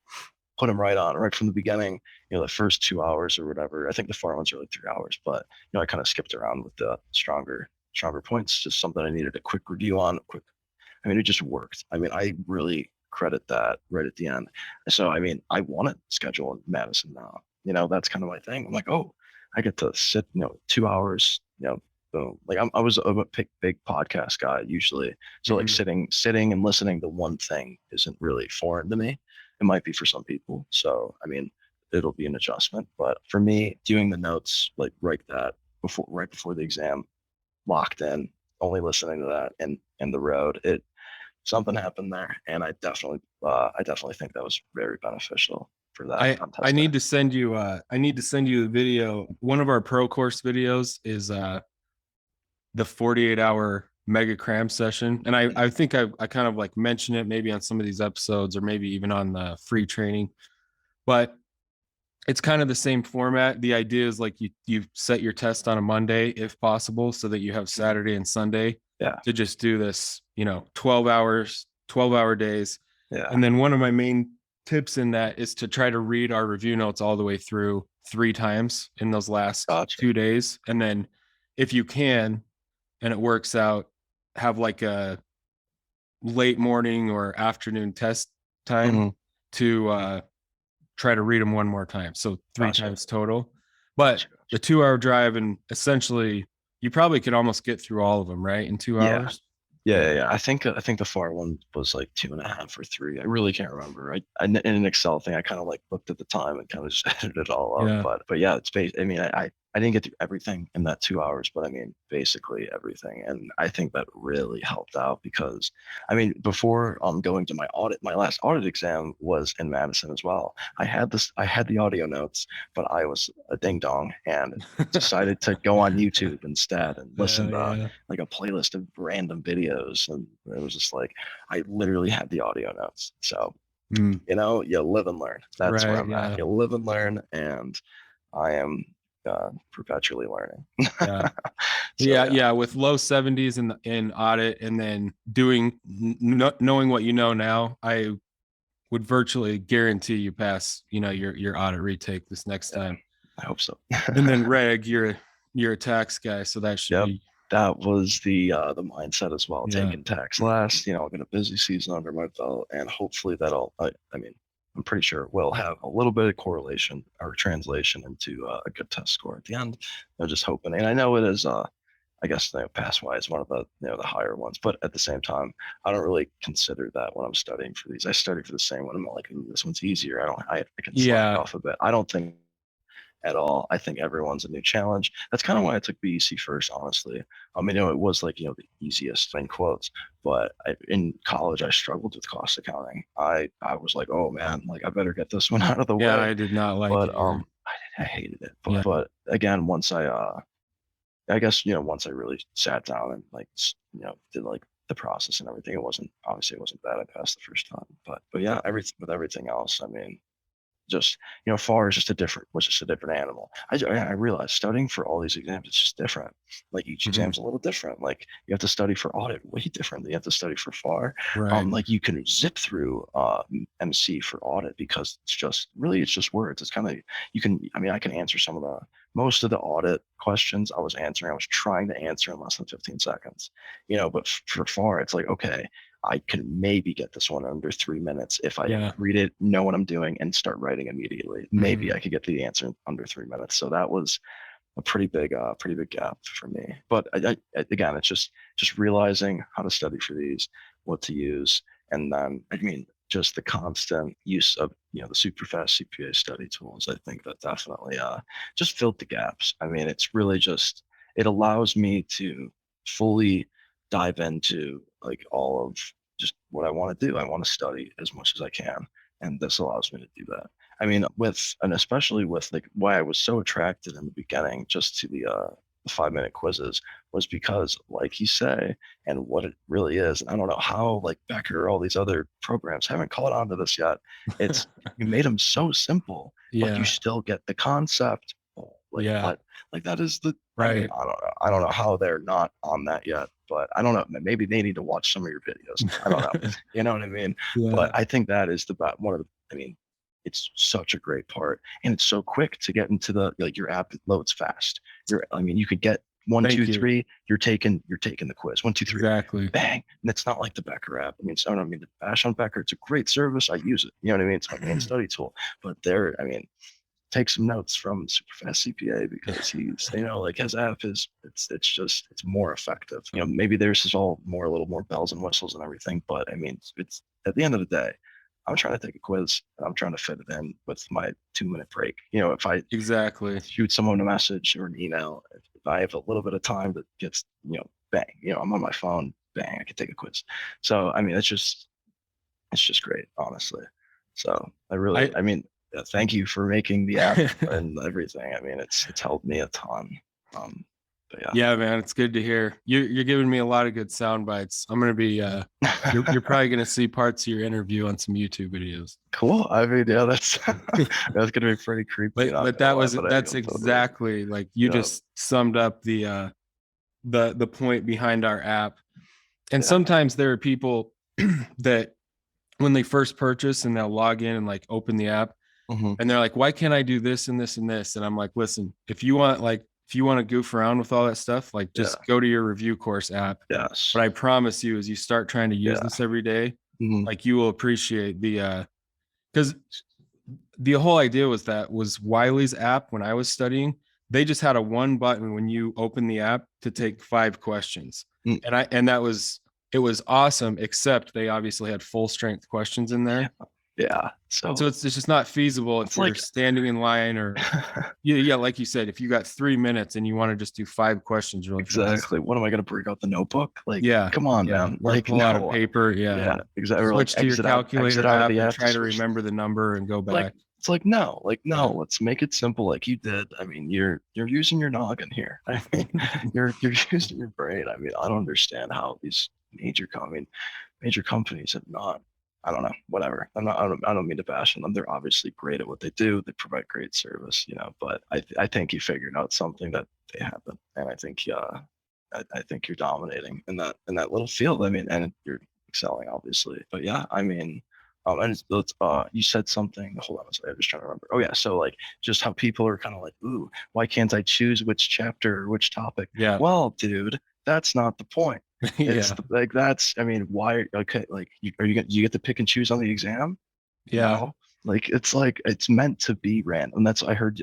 put them right on right from the beginning. The first 2 hours or whatever. I think the far ones are like 3 hours, but I kind of skipped around with the stronger points. Just something I needed a quick review on. I mean, it just worked. I mean, I really credit that right at the end. So, I mean, I want to schedule in Madison now. That's kind of my thing. I'm like, oh, I get to sit, 2 hours, boom. Like I'm a big podcast guy usually. So like sitting and listening to one thing isn't really foreign to me. It might be for some people. So, I mean, it'll be an adjustment. But for me, doing the notes like right before the exam, locked in, only listening to that and the road, something happened there, and I definitely think that was very beneficial for that I contest need there. to send you the video. One of our pro course videos is the 48-hour mega cram session. And I think I kind of like mentioned it maybe on some of these episodes or maybe even on the free training, but it's kind of the same format. The idea is like you set your test on a Monday if possible, so that you have Saturday and Sunday Yeah, to just do this, 12 hours, 12-hour days. yeah, And then one of my main tips in that is to try to read our review notes all the way through 3 times in those last gotcha. 2 days. And then if you can, and it works out, have like a late morning or afternoon test time Hmm. to try to read them one more time. So three Gotcha. times total. But Gotcha. the 2 hour drive, and essentially you probably could almost get through all of them, right? In 2 hours. Yeah. Yeah. I think the far one was like 2.5 or 3. I really can't remember. In an Excel thing, I kind of like looked at the time and kind of just edited it all up. Yeah. But yeah, it's based. I mean, I didn't get through everything in that 2 hours, but I mean, basically everything. And I think that really helped out because, I mean, before going to my last audit exam was in Madison as well. I had the audio notes, but I was a ding dong and decided to go on YouTube instead and listen to Yeah. like a playlist of random videos. And it was just like, I literally had the audio notes. So, you live and learn. That's where Right. I'm Yeah. at. You live and learn. And I am perpetually learning. Yeah. So, Yeah. With low 70s in audit, and then knowing what you know now, I would virtually guarantee you pass, your audit retake this next time. I hope so. And then reg, you're a tax guy, so that should Yep. be. That was the mindset as well. Yeah. Taking tax last, I'll get a busy season under my belt, and hopefully I mean, I'm pretty sure we'll have a little bit of correlation or translation into a good test score at the end. I'm just hoping, and I know it is. I guess pass wise one of the the higher ones. But at the same time, I don't really consider that when I'm studying for these. I study for the same one. I'm not like, "Ooh, this one's easier. I can slack Yeah. off a bit." I don't think at all. I think everyone's a new challenge. That's kind of why I took BEC first, honestly. It was like, the easiest in quotes, but in college, I struggled with cost accounting. I was like, oh man, like I better get this one out of the Yeah, way. I did not like But it either. I hated it. Yeah. But again, once I guess, once I really sat down and like, did like the process and everything, it wasn't bad. I passed the first time, but yeah, everything else, just FAR is just a different animal. I realized studying for all these exams, it's just different. Like each Mhm. exam's a little different. Like you have to study for audit way differently. You have to study for FAR. Right. Like you can zip through MC for audit because it's just words. It's kind of you can. I can answer some of the most of the audit questions I was answering. I was trying to answer in less than 15 seconds. But for FAR, it's like, okay, I can maybe get this one under 3 minutes if I Yeah. read it, know what I'm doing, and start writing immediately. Maybe Mhm. I could get the answer in under 3 minutes. So that was a pretty big gap for me. But again, it's just realizing how to study for these, what to use, and then just the constant use of the super fast CPA study tools. I think that definitely just filled the gaps. It's really just it allows me to fully dive into like all of just what I want to do. I want to study as much as I can, and this allows me to do that. And especially with like why I was so attracted in the beginning just to the 5 minute quizzes was because, like you say, and what it really is. And I don't know how like Becker or all these other programs haven't caught on to this yet. It's you made them so simple, but you Yeah. still get the concept. Like Yeah. what? Like that is the. Right. I don't know. I don't know how they're not on that yet, but I don't know. Maybe they need to watch some of your videos. I don't know. You know what I mean? But Yeah. I think that is one of the. It's such a great part, and it's so quick to get into the like your app loads fast. You could get one, two, Thank you. three. You're taking the quiz. 1, 2, 3, Exactly. bang. And it's not like the Becker app. The Bash on Becker. It's a great service. I use it. You know what I mean? It's my main study tool. But take some notes from Superfast CPA because like his app is it's more effective. Maybe theirs is all more a little more bells and whistles and everything, but it's at the end of the day, I'm trying to take a quiz and I'm trying to fit it in with my 2 minute break. If I Exactly. shoot someone a message or an email, if I have a little bit of time that gets, bang, I'm on my phone, bang, I can take a quiz. So it's just great, honestly. So I thank you for making the app and everything. It's helped me a ton. But Yeah, man, it's good to hear. You're giving me a lot of good sound bites. I'm gonna be you're yeah. probably gonna see parts of your interview on some YouTube videos. Cool. Yeah, that's that's gonna be pretty creepy. Not But gonna lie, but that's I'm totally. exactly like you Yeah, just summed up the point behind our app. And yeah. sometimes there are people that when they first purchase and they'll log in and like open the app Hmm. and they're like, why can't I do this and this and this? And I'm like, listen, if you want to goof around with all that stuff, like Yeah. just go to your review course app. Yes. But I promise you, as you start trying to use Yeah. this every day, Hmm. like you will appreciate because the whole idea was Wiley's app when I was studying. They just had a one button when you open the app to take 5 questions. And that was it was awesome, except they obviously had full strength questions in there. Yeah. So So it's just not feasible if it's you're like. standing in line or yeah, like you said, if you got 3 minutes and you want to just do 5 questions really fast. Exactly. What am I gonna bring out the notebook? Like, Yeah. come on, Yeah. man. Or Like, pull out a no. paper. Yeah. Yeah, exactly. Or like Switch to your exit calculator out of app the and app to try to switch. remember the number and go Like, back. it's like no, Yeah. let's make it simple like you did. You're using your noggin here. You're using your brain. I don't understand how these major companies have not. I don't know, whatever. I don't mean to bash on them. They're obviously great at what they do. They provide great service, but I think you figured out something that they haven't. And I think you're dominating in that little field. And you're excelling, obviously. But yeah, you said something. Hold on a second. I'm just trying to remember. Oh yeah, so like just how people are kind of like, ooh, why can't I choose which chapter or which topic? Yeah. Well, dude, that's not the point. It's Yeah. like that's. Why? Okay, like you get to pick and choose on the exam? Yeah. No. Like it's meant to be random. That's I heard.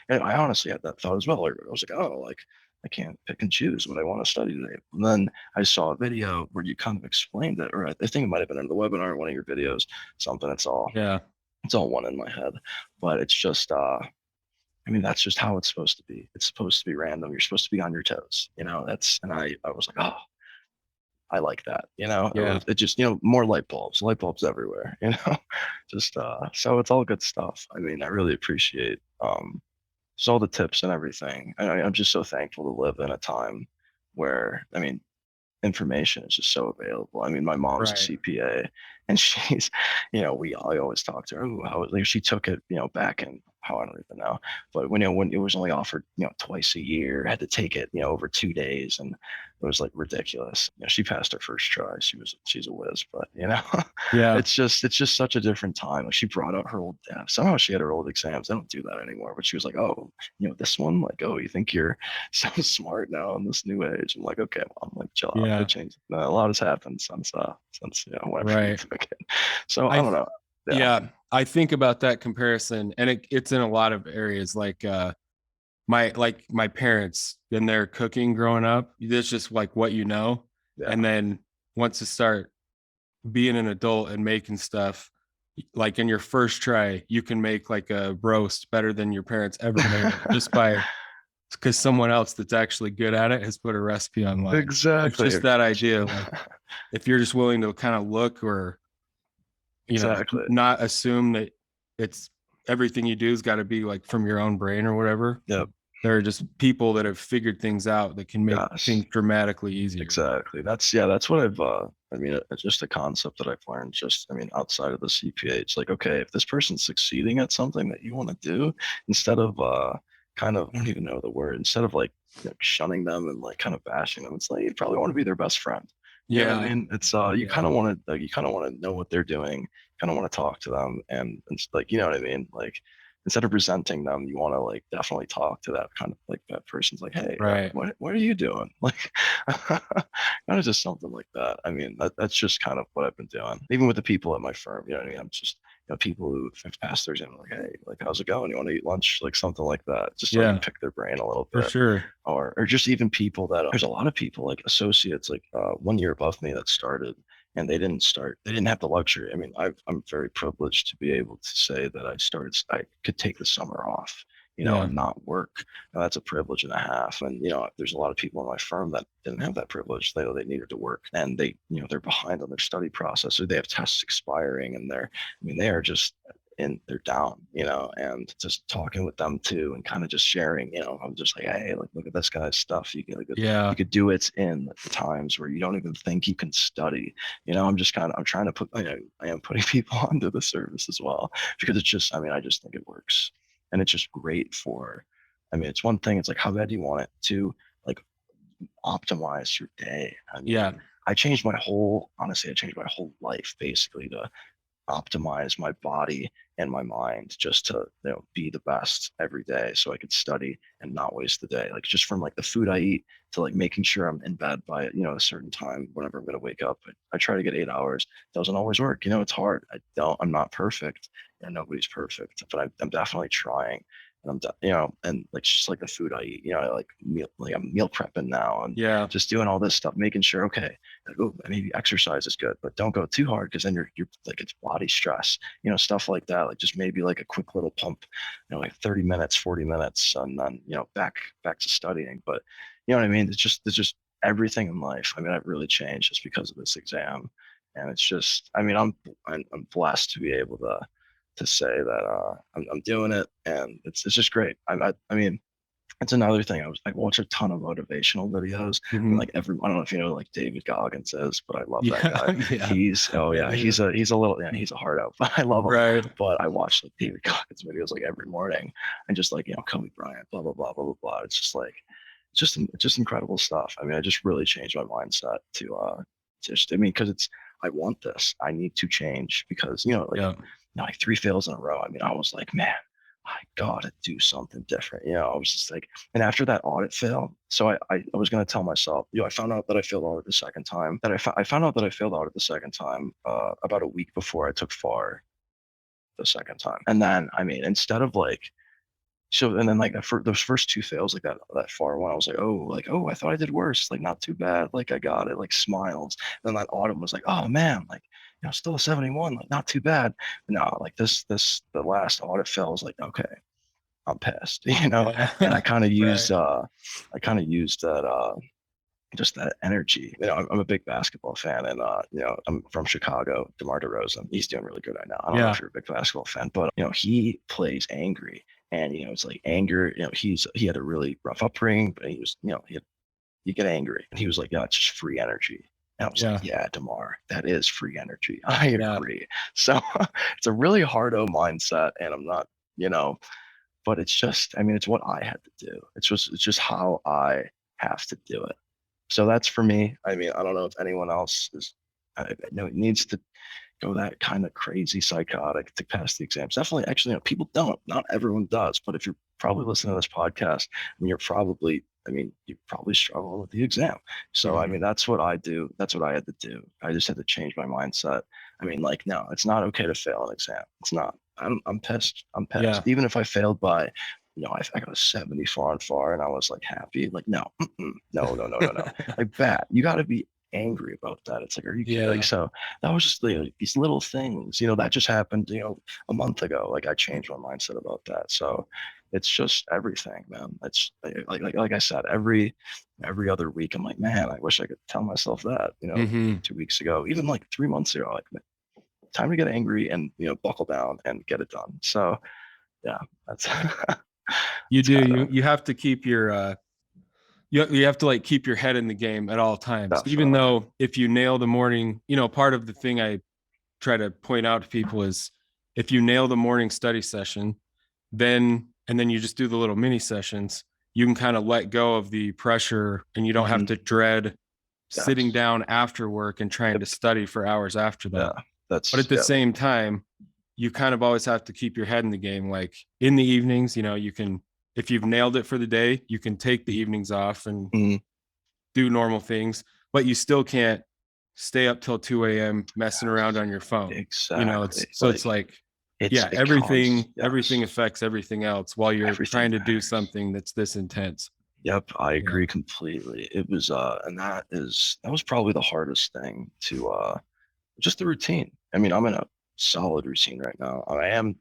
And I honestly had that thought as well. I was like, oh, like can't pick and choose what I want to study today. And then I saw a video where you kind of explained it, or I think it might have been in the webinar, one of your videos, something. Yeah. It's all one in my head, but it's just I mean, that's just how it's supposed to be. It's supposed to be random. You're supposed to be on your toes, and I was like, oh, I like that. Yeah. It just, more light bulbs everywhere, just, so it's all good stuff. I mean, I really appreciate, just all the tips and everything. I'm just so thankful to live in a time where, I mean, information is just so available. I mean, my mom's a Right. CPA, and she's, I always talk to her. Ooh, how like she took it, back in how I don't even know, but when it was only offered, twice a year, had to take it, over 2 days, and it was like ridiculous. She passed her first try. She's a whiz, but Yeah. it's just such a different time. Like she brought out her old somehow she had her old exams. They don't do that anymore, but she was like, oh, this one, like, oh, you think you're so smart now in this new age. I'm like, okay, well, I'm like, chill out. They Yeah. changed. A lot has happened since whenever you Right. took it. So I I don't know. Yeah, Yeah, I think about that comparison, and it's in a lot of areas. Like my parents in their cooking growing up, that's just like what you know. yeah, And then once you start being an adult and making stuff, like in your first try, you can make like a roast better than your parents ever made it, just by because someone else that's actually good at it has put a recipe online. It's exactly, just that idea, like if you're just willing to kind of look, or exactly. not assume that it's everything you do has got to be like from your own brain or whatever. Yep. There are just people that have figured things out that can make Yes. things dramatically easier. Exactly. That's what I mean, it's just a concept that I've learned I mean, outside of the CPA. It's like, okay, if this person's succeeding at something that you want to do, instead of kind of, I don't even know the word, instead of like, shunning them and like kind of bashing them, it's like you probably want to be their best friend. You know what I Yeah. mean? It's Yeah. you kind of want to know what they're doing, kind of want to talk to them, and it's like, you know what I mean? Like instead of resenting them, you want to like definitely talk to that kind of like that person's like, hey, Right. what are you doing? Like, kind of just something like that. I mean, that's just kind of what I've been doing, even with the people at my firm. You know what I mean? I'm just, people who have passed theirs in, like, hey, like, how's it going? You want to eat lunch? Like something like that, just so I can Yeah. pick their brain a little For bit. sure. Or just even people that there's a lot of people like associates like 1 year above me that started, and they didn't have the luxury. I mean, I'm very privileged to be able to say that I could take the summer off, Yeah. and not work. Now, that's a privilege and a half. And there's a lot of people in my firm that didn't have that privilege. They needed to work, and they're behind on their study process, or they have tests expiring, and I mean, they are just and they're down, and just talking with them too, and kind of just sharing, I'm just like, hey, like, look at this guy's stuff. You Yeah. could do it in times where you don't even think you can study. I'm trying to I am putting people onto the service as well, because it's just, I mean, I just think it works, and it's just great for. I mean, it's one thing. It's like, how bad do you want it to like optimize your day? I Yeah. mean, honestly, I changed my whole life basically to optimize my body and my mind just to be the best every day so I could study and not waste the day, like just from like the food I eat to like making sure I'm in bed by a certain time whenever I'm going to wake up. I try to get 8 hours. Doesn't always work. It's hard. I'm not perfect, and nobody's perfect, but I'm definitely trying. And and like just like the food I eat, I'm meal prepping now, and Yeah. just doing all this stuff, making sure, okay, like, oh, maybe exercise is good, but don't go too hard, because then you're like, it's body stress, stuff like that. Like just maybe like a quick little pump, like 30 minutes, 40 minutes, and then back to studying. But you know what I mean? It's just everything in life. I mean, I've really changed just because of this exam, and it's just, I mean, I'm blessed to be able to say that I'm doing it, and it's just great. I mean, that's another thing. I watch a ton of motivational videos, and Hmm. like I don't know if you know like David Goggins is, but I love that Yeah. guy. Yeah. He's oh I yeah, do. he's a little, yeah, he's a hard out, but I love him. Right. But I watch like David Goggins videos like every morning, and just like Kobe Bryant, blah blah blah blah blah blah. It's just like just incredible stuff. I mean, I just really changed my mindset to I mean, because I want this. I need to change, because Yeah. like 3 fails in a row. I mean, I was like, man, I gotta do something different. I was just like, and after that audit fail, so I was gonna tell myself, I found out that I failed audit the second time. I found out that I failed audit the second time about a week before I took FAR the second time. And then, I mean, instead of like So, and then like those first two fails, like that far one, I was like, oh, I thought I did worse. Like, not too bad. Like, I got it. Like, smiles. And then that autumn was like, oh man, like, still a 71. Like, not too bad. No, like the last audit fail was like, okay, I'm pissed, And Yeah. Right. I kind of used that, just that energy. I'm a big basketball fan, and I'm from Chicago. DeMar DeRozan, he's doing really good right now. I don't know if Yeah. you're a big basketball fan, but he plays angry, and it's like anger. He had a really rough upbringing, but he was, you get angry, and he was like, yeah, it's just free energy. And I was like, Yeah. yeah, DeMar, that is free energy. I Yeah. agree. So it's a really hardo mindset, and I'm not, but it's just, I mean, it's what I had to do. It's just how I have to do it. So that's for me. I mean, I don't know if anyone else is, I know it needs to go that kind of crazy psychotic to pass the exams. Definitely, actually, people don't. Not everyone does. But if you're probably listening to this podcast, you probably struggle with the exam. So, I Mhm. mean, that's what I do. That's what I had to do. I just had to change my mindset. I mean, like, no, it's not okay to fail an exam. It's not. I'm pissed. I'm pissed. Yeah. Even if I failed by, I got a 74 on FAR and I was like happy. Like, no, no, no, no, no, no. Like, bad. You got to be angry about that. It's like, are you kidding? Like, Yeah. so that was just these little things, that just happened, a month ago. Like, I changed my mindset about that. So it's just everything, man. It's like I said, every other week, I'm like, man, I wish I could tell myself that, Hmm. 2 weeks ago, even like 3 months ago, like, time to get angry and, buckle down and get it done. So yeah, that's You it's do. kind You of you have to keep your you have to like keep your head in the game at all times. Even definitely. though if you nail the morning, part of the thing I try to point out to people is if you nail the morning study session, then you just do the little mini sessions, you can kind of let go of the pressure and you don't have Hmm. to dread sitting Yes. down after work and trying Yep. to study for hours after Yeah. that. But at That's the yeah. same time, you kind of always have to keep your head in the game. Like in the evenings, you can, if you've nailed it for the day, you can take the evenings off and Mhm. do normal things, but you still can't stay up till 2 a.m. messing around Yes. on your phone. Exactly. It's like, yeah, It comes. everything Yes. affects everything else while you're Everything trying to do matters. something that's this intense. Yep, I Yeah. agree completely. It was and that was probably the hardest thing to just the routine. I mean, I'm in a solid routine right now. I am,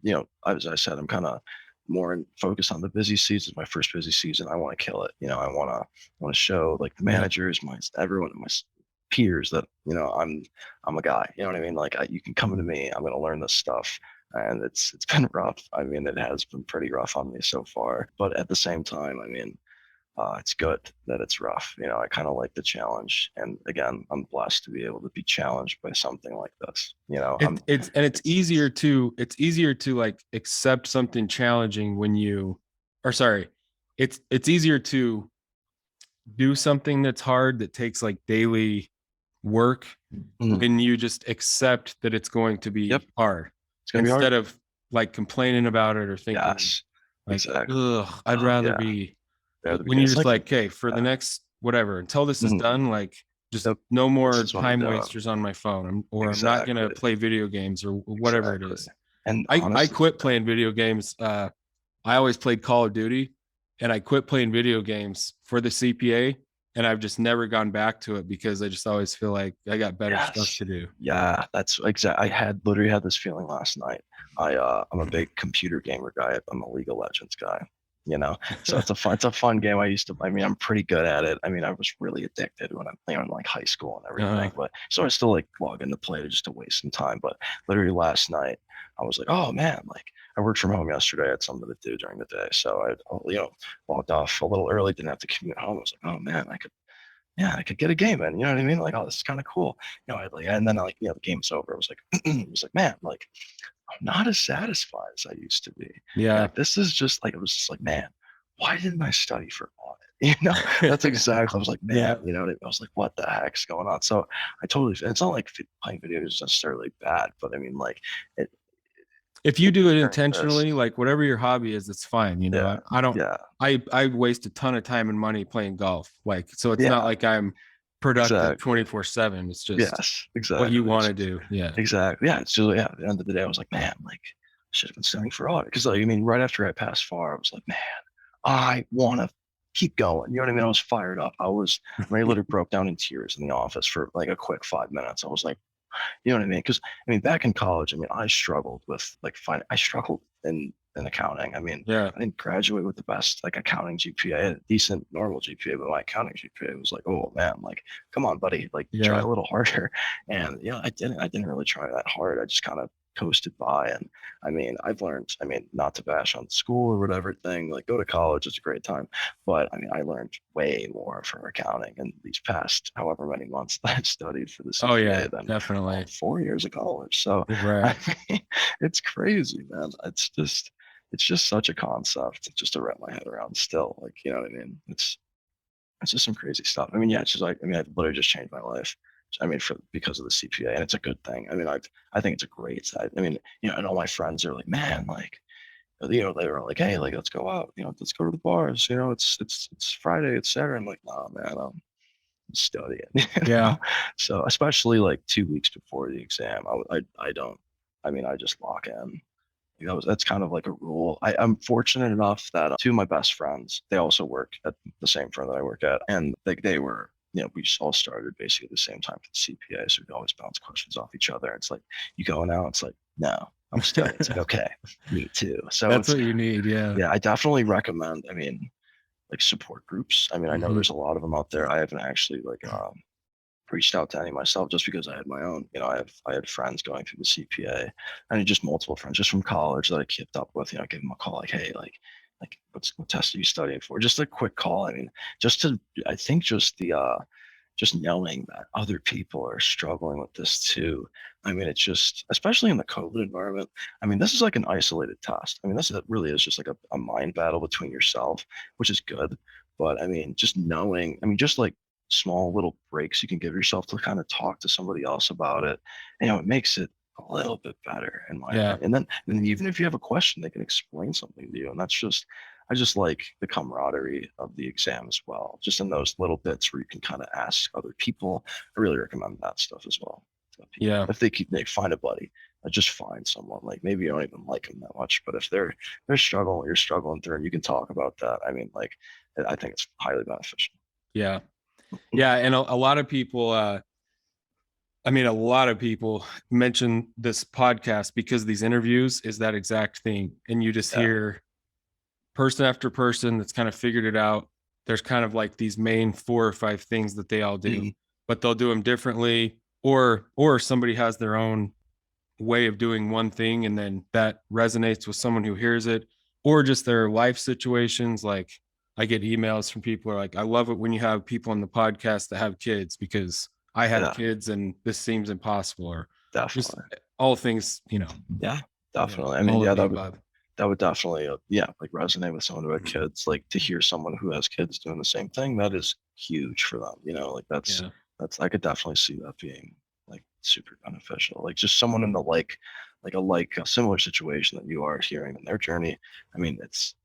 as I said, I'm kind of more focused on the busy season. My first busy season, I want to kill it. I want to show like the Yeah. managers, everyone, peers that I'm a guy. You know what I mean? Like, you can come to Mhm. me. I'm going to learn this stuff. And it's been rough. I mean, it has been pretty rough on me so far. But at the same time, I mean, it's good that it's rough. I kind of like the challenge. And again, I'm blessed to be able to be challenged by something like this. It's It's easier to like accept something challenging when you, or sorry, it's easier to do something that's hard that takes like daily work mhm. when you just accept that it's going to Yep, be hard it's gonna be hard. instead of like complaining about it or thinking Yes, like, exactly. ugh, I'd Oh rather yeah, be, yeah. The when beginning, you're it's just like, like, okay, for the yeah, next whatever, until this is mhm. done, like just Yep, no this more is what I'm time doing. wasters on my phone, or I'm not going Exactly, to play video games or whatever it exactly. is. And I honestly, quit yeah, playing video games. I always played Call of Duty, and I quit playing video games for the CPA, and I've just never gone back to it because I just always feel like I got better stuff yes, to do. yeah, that's exact. I had literally had this feeling last night. I'm a big computer gamer guy. I'm a League of Legends guy. So it's a fun game. I'm pretty good at it. I mean, I was really addicted when I'm playing in like high school and Uh, everything, but so I still like log into play just to waste some time. But literally last night, I was like, oh man, like I worked from home yesterday. I had something to do during the day, so logged off a little early. Didn't have to commute home. I was like, oh man, I could get a game in. You know what I mean? Like, oh, this is kind of cool. And then like, the game's over. I was like, it was like, man, like I'm not as satisfied as I used to be. yeah. Like, this is just like, it was just like, man, why didn't I study for audit? That's exactly. I was like, man, Yeah. what I mean? I was like, what the heck's going on? So I totally. It's not like playing video is necessarily bad, but I mean, like, it, If you do it during this, intentionally, like whatever your hobby is, it's fine. yeah, I don't, yeah, I waste a ton of time and money playing golf. Like, so it's not yeah, like I'm productive exactly. 24/7. It's just Yes, what you exactly. want to do. Yeah. Exactly. Yeah. So yeah, at the end of the day, I was like, man, like should have been studying for audit. Because like, I mean, right after I passed FAR, I was like, man, I want to keep going. You know what I mean? I was fired up. I literally broke down in tears in the office for like a quick 5 minutes. I was like, you know what I mean? Because I mean, back in college, I mean, I struggled with like I struggled in accounting. I mean, Yeah. I didn't graduate with the best like accounting GPA, I had a decent normal GPA, but my accounting GPA was like, oh man, like, come on, buddy, like try Yeah. a little harder. And yeah, I didn't really try that hard. I just kind of coasted by. And I mean, I've learned, I mean, not to bash on school or whatever thing, like go to college, it's a great time. But I mean, I learned way more from accounting in these past however many months that I've studied for the Oh yeah, CPA than all definitely. 4 years of college. So Right. I mean, it's crazy, man. It's just such a concept just to wrap my head around still. Like, you know what I mean? It's just some crazy stuff. I mean, yeah, it's just like, I mean, I've literally just changed my life. I mean, because of the CPA, and it's a good thing. I mean, I think it's a great side. I mean, you know, and all my friends are like, man, like, you know, they were like, hey, like, let's go out, you know, let's go to the bars. You know, it's Friday, it's Saturday. I'm like, nah, man, I'm studying. You Yeah. know? So especially like 2 weeks before the exam, I don't. I mean, I just lock in. That's kind of like a rule. I'm fortunate enough that two of my best friends, they also work at the same firm that I work at, and they were, you know, we just all started basically at the same time for the CPA, so we always bounce questions off each other. It's like, you going out? It's like, no, I'm studying. It's like, okay, me too. So That's it's, what you need. Yeah. yeah, I definitely recommend. I mean, like support groups. I mean, I know Hmm. there's a lot of them out there. I haven't actually like reached out to any myself just because I had my own. You know, I had friends going through the CPA, and just multiple friends just from college that I kept up with. You know, give them a call like, hey, like what test are you studying for? Just a quick call. I mean, just to I think just knowing that other people are struggling with this too. I mean, it's just, especially in the COVID environment. I mean, this is like an isolated test. I mean, this really is just like a mind battle between yourself, which is good. But I mean, just knowing, I mean, just like small little breaks you can give yourself to kind of talk to somebody else about it, you know, it makes it a little bit better in my Yeah. opinion. And then even if you have a question, they can explain something to you. And I just like the camaraderie of the exam as well. Just in those little bits where you can kind of ask other people. I really recommend that stuff as well to people. Yeah. If they find a buddy, just find someone. Like maybe you don't even like them that much, but if they're struggling, you're struggling through, and you can talk about that. I mean, like I think it's highly beneficial. Yeah. Yeah. And a lot of people, I mean, a lot of people mention this podcast because these interviews is that exact thing. And you just Yeah. hear person after person that's kind of figured it out. There's kind of like these main 4 or 5 things that they all do, Mhm. but they'll do them differently, or somebody has their own way of doing one thing and then that resonates with someone who hears it, or just their life situations. Like I get emails from people who are like, I love it when you have people on the podcast that have kids because I have Yeah, kids and this seems impossible, or just definitely. all things, Yeah, yeah, definitely. I mean, all yeah, of the above. that would definitely, yeah, like resonate with someone who had kids. Like to hear someone who has kids doing the same thing, that is huge for them. You know, like Yeah. that's I could definitely see that being like super beneficial. Like just someone in the like a similar situation that you are hearing in their journey. I mean, it's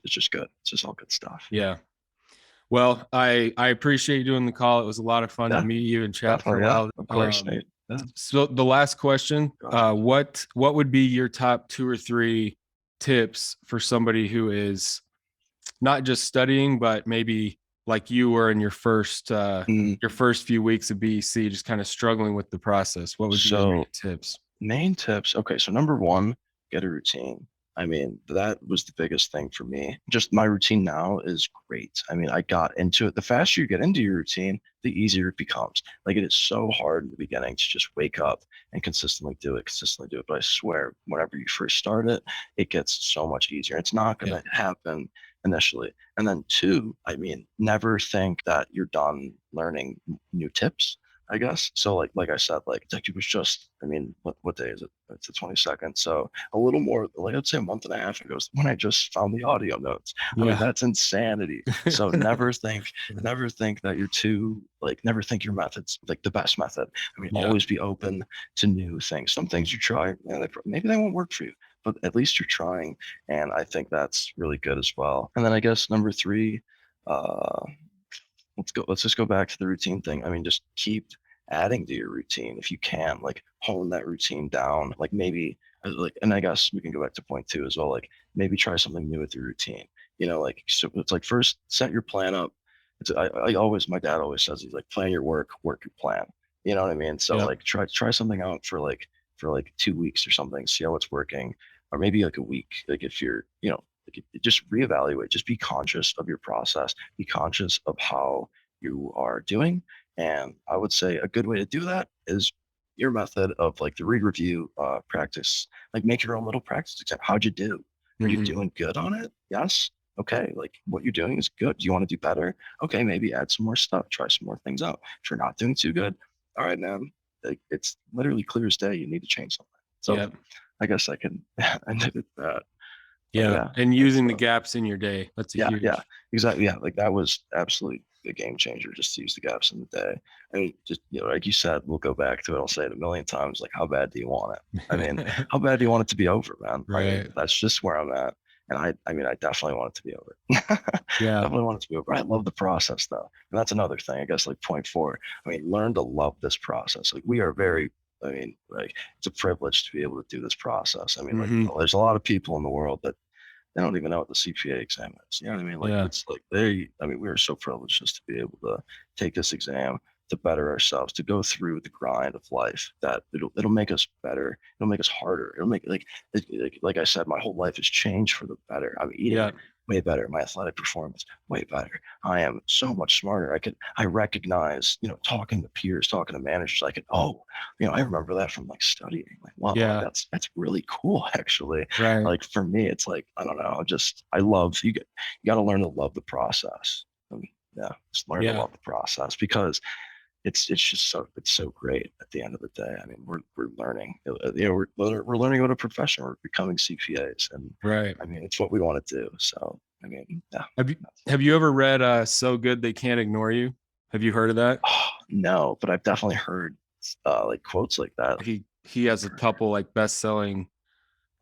just good. It's just all good stuff. Yeah. Well, I appreciate you doing the call. It was a lot of fun to Yeah, meet you and chat for a definitely. Yeah, while. of course, Nate. Yeah, So the last question, go ahead. what would be your top 2 or 3 tips for somebody who is not just studying, but maybe like you were in Mm, your first few weeks of BEC, just kind of struggling with the process? What would be your main so tips? main tips. Okay, so number one, get a routine. I mean, that was the biggest thing for me. Just my routine now is great. I mean, I got into it. The faster you get into your routine, the easier it becomes. Like it is so hard in the beginning to just wake up and consistently do it, consistently do it. But I swear, whenever you first start it, it gets so much easier. It's not going Yeah. to happen initially. And then two, I mean, never think that you're done learning new tips. I guess. So like I said, like it was just, I mean, what day is it? It's the 22nd. So a little more, like I'd say a month and a half ago is when I just found the audio notes. I mean, Yeah. that's insanity. So never think that you're too, like never think your method's like the best method. I mean, Yeah. always be open to new things. Some things you try, yeah, maybe they won't work for you, but at least you're trying. And I think that's really good as well. And then I guess number three, uh, let's just go back to the routine thing. I mean, just keep adding to your routine if you can, like hone that routine down. Like maybe Like, and I guess we can go back to point two as well. Like maybe try something new with your routine. Like so it's like first set your plan up. My dad always says he's like plan your work your plan. You know what I mean? So Yep. like try something out for like 2 weeks or something, see how it's working, or maybe like a week. Like if you're, like just reevaluate, just be conscious of your process, be conscious of how you are doing. And I would say a good way to do that is your method of like the read review practice, like make your own little practice exam. How'd you do? Are you Mhm. doing good on it? Yes. Okay. Like what you're doing is good. Do you want to do better? Okay. Maybe add some more stuff, try some more things out. If you're not doing too good, all right, man, like, it's literally clear as day. You need to change something. So Yep. I guess I can end it at that. But Yeah. yeah, And that's using the gaps in your day. That's a yeah, huge. exactly. Yeah, like that was absolutely a game changer just to use the gaps in the day. I mean, just like you said, we'll go back to it. I'll say it a million times. Like, how bad do you want it? I mean, how bad do you want it to be over, man? I mean, Right. that's just where I'm at. And I mean, I definitely want it to be over. Yeah. Definitely want it to be over. I love the process though. And that's another thing, I guess, like point four. I mean, learn to love this process. Like we are very, I mean, like it's a privilege to be able to do this process. I mean, like Hmm. there's a lot of people in the world that they don't even know what the CPA exam is. You know what I mean? Like Yeah. it's like I mean, we are so privileged just to be able to take this exam, to better ourselves, to go through the grind of life. That it'll make us better. It'll make us harder. It'll make like I said, my whole life has changed for the better. I'm eating Yeah. way better. My athletic performance way better. I am so much smarter. I recognize, talking to peers, talking to managers. I remember that from like studying. Like, wow, like Yeah. that's really cool actually. Right. Like for me, it's like, I don't know, just I love you got to learn to love the process. Yeah, just learn to Yeah. love the process because it's so great at the end of the day. I mean, we're learning, we're learning about a profession. We're becoming CPAs, and Right. I mean, it's what we want to do. So I mean, yeah. Have you That's it. have you ever read So Good They Can't Ignore You? Have you heard of that? Oh, no, but I've definitely heard like quotes like that. He has a couple like best-selling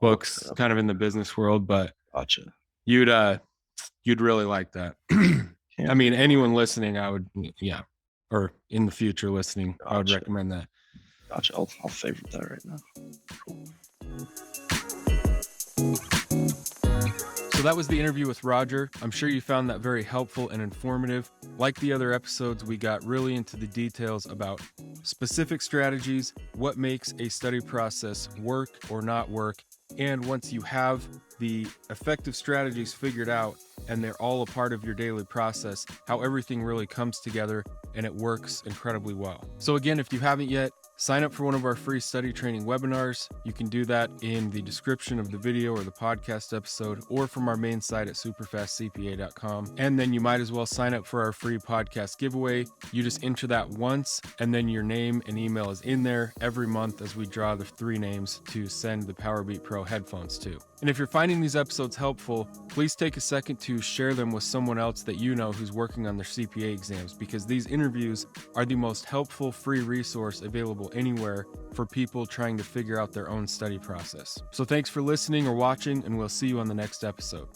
I'll look that books up. kind of in the business world, but Gotcha. you'd you'd really like that. I Can't mean, ignore anyone it. listening, I would yeah, or in the future listening, I would Gotcha. recommend that. Gotcha. I'll favorite that right now. Cool. So that was the interview with Rodger. I'm sure you found that very helpful and informative. Like the other episodes, we got really into the details about specific strategies, what makes a study process work or not work, and once you have the effective strategies figured out and they're all a part of your daily process, how everything really comes together and it works incredibly well. So again, if you haven't yet, sign up for one of our free study training webinars. You can do that in the description of the video or the podcast episode, or from our main site at SuperfastCPA.com. And then you might as well sign up for our free podcast giveaway. You just enter that once, and then your name and email is in there every month as we draw the 3 names to send the Powerbeat Pro headphones to. And if you're finding these episodes helpful, please take a second to share them with someone else that you know who's working on their CPA exams, because these interviews are the most helpful free resource available anywhere for people trying to figure out their own study process. So thanks for listening or watching, and we'll see you on the next episode.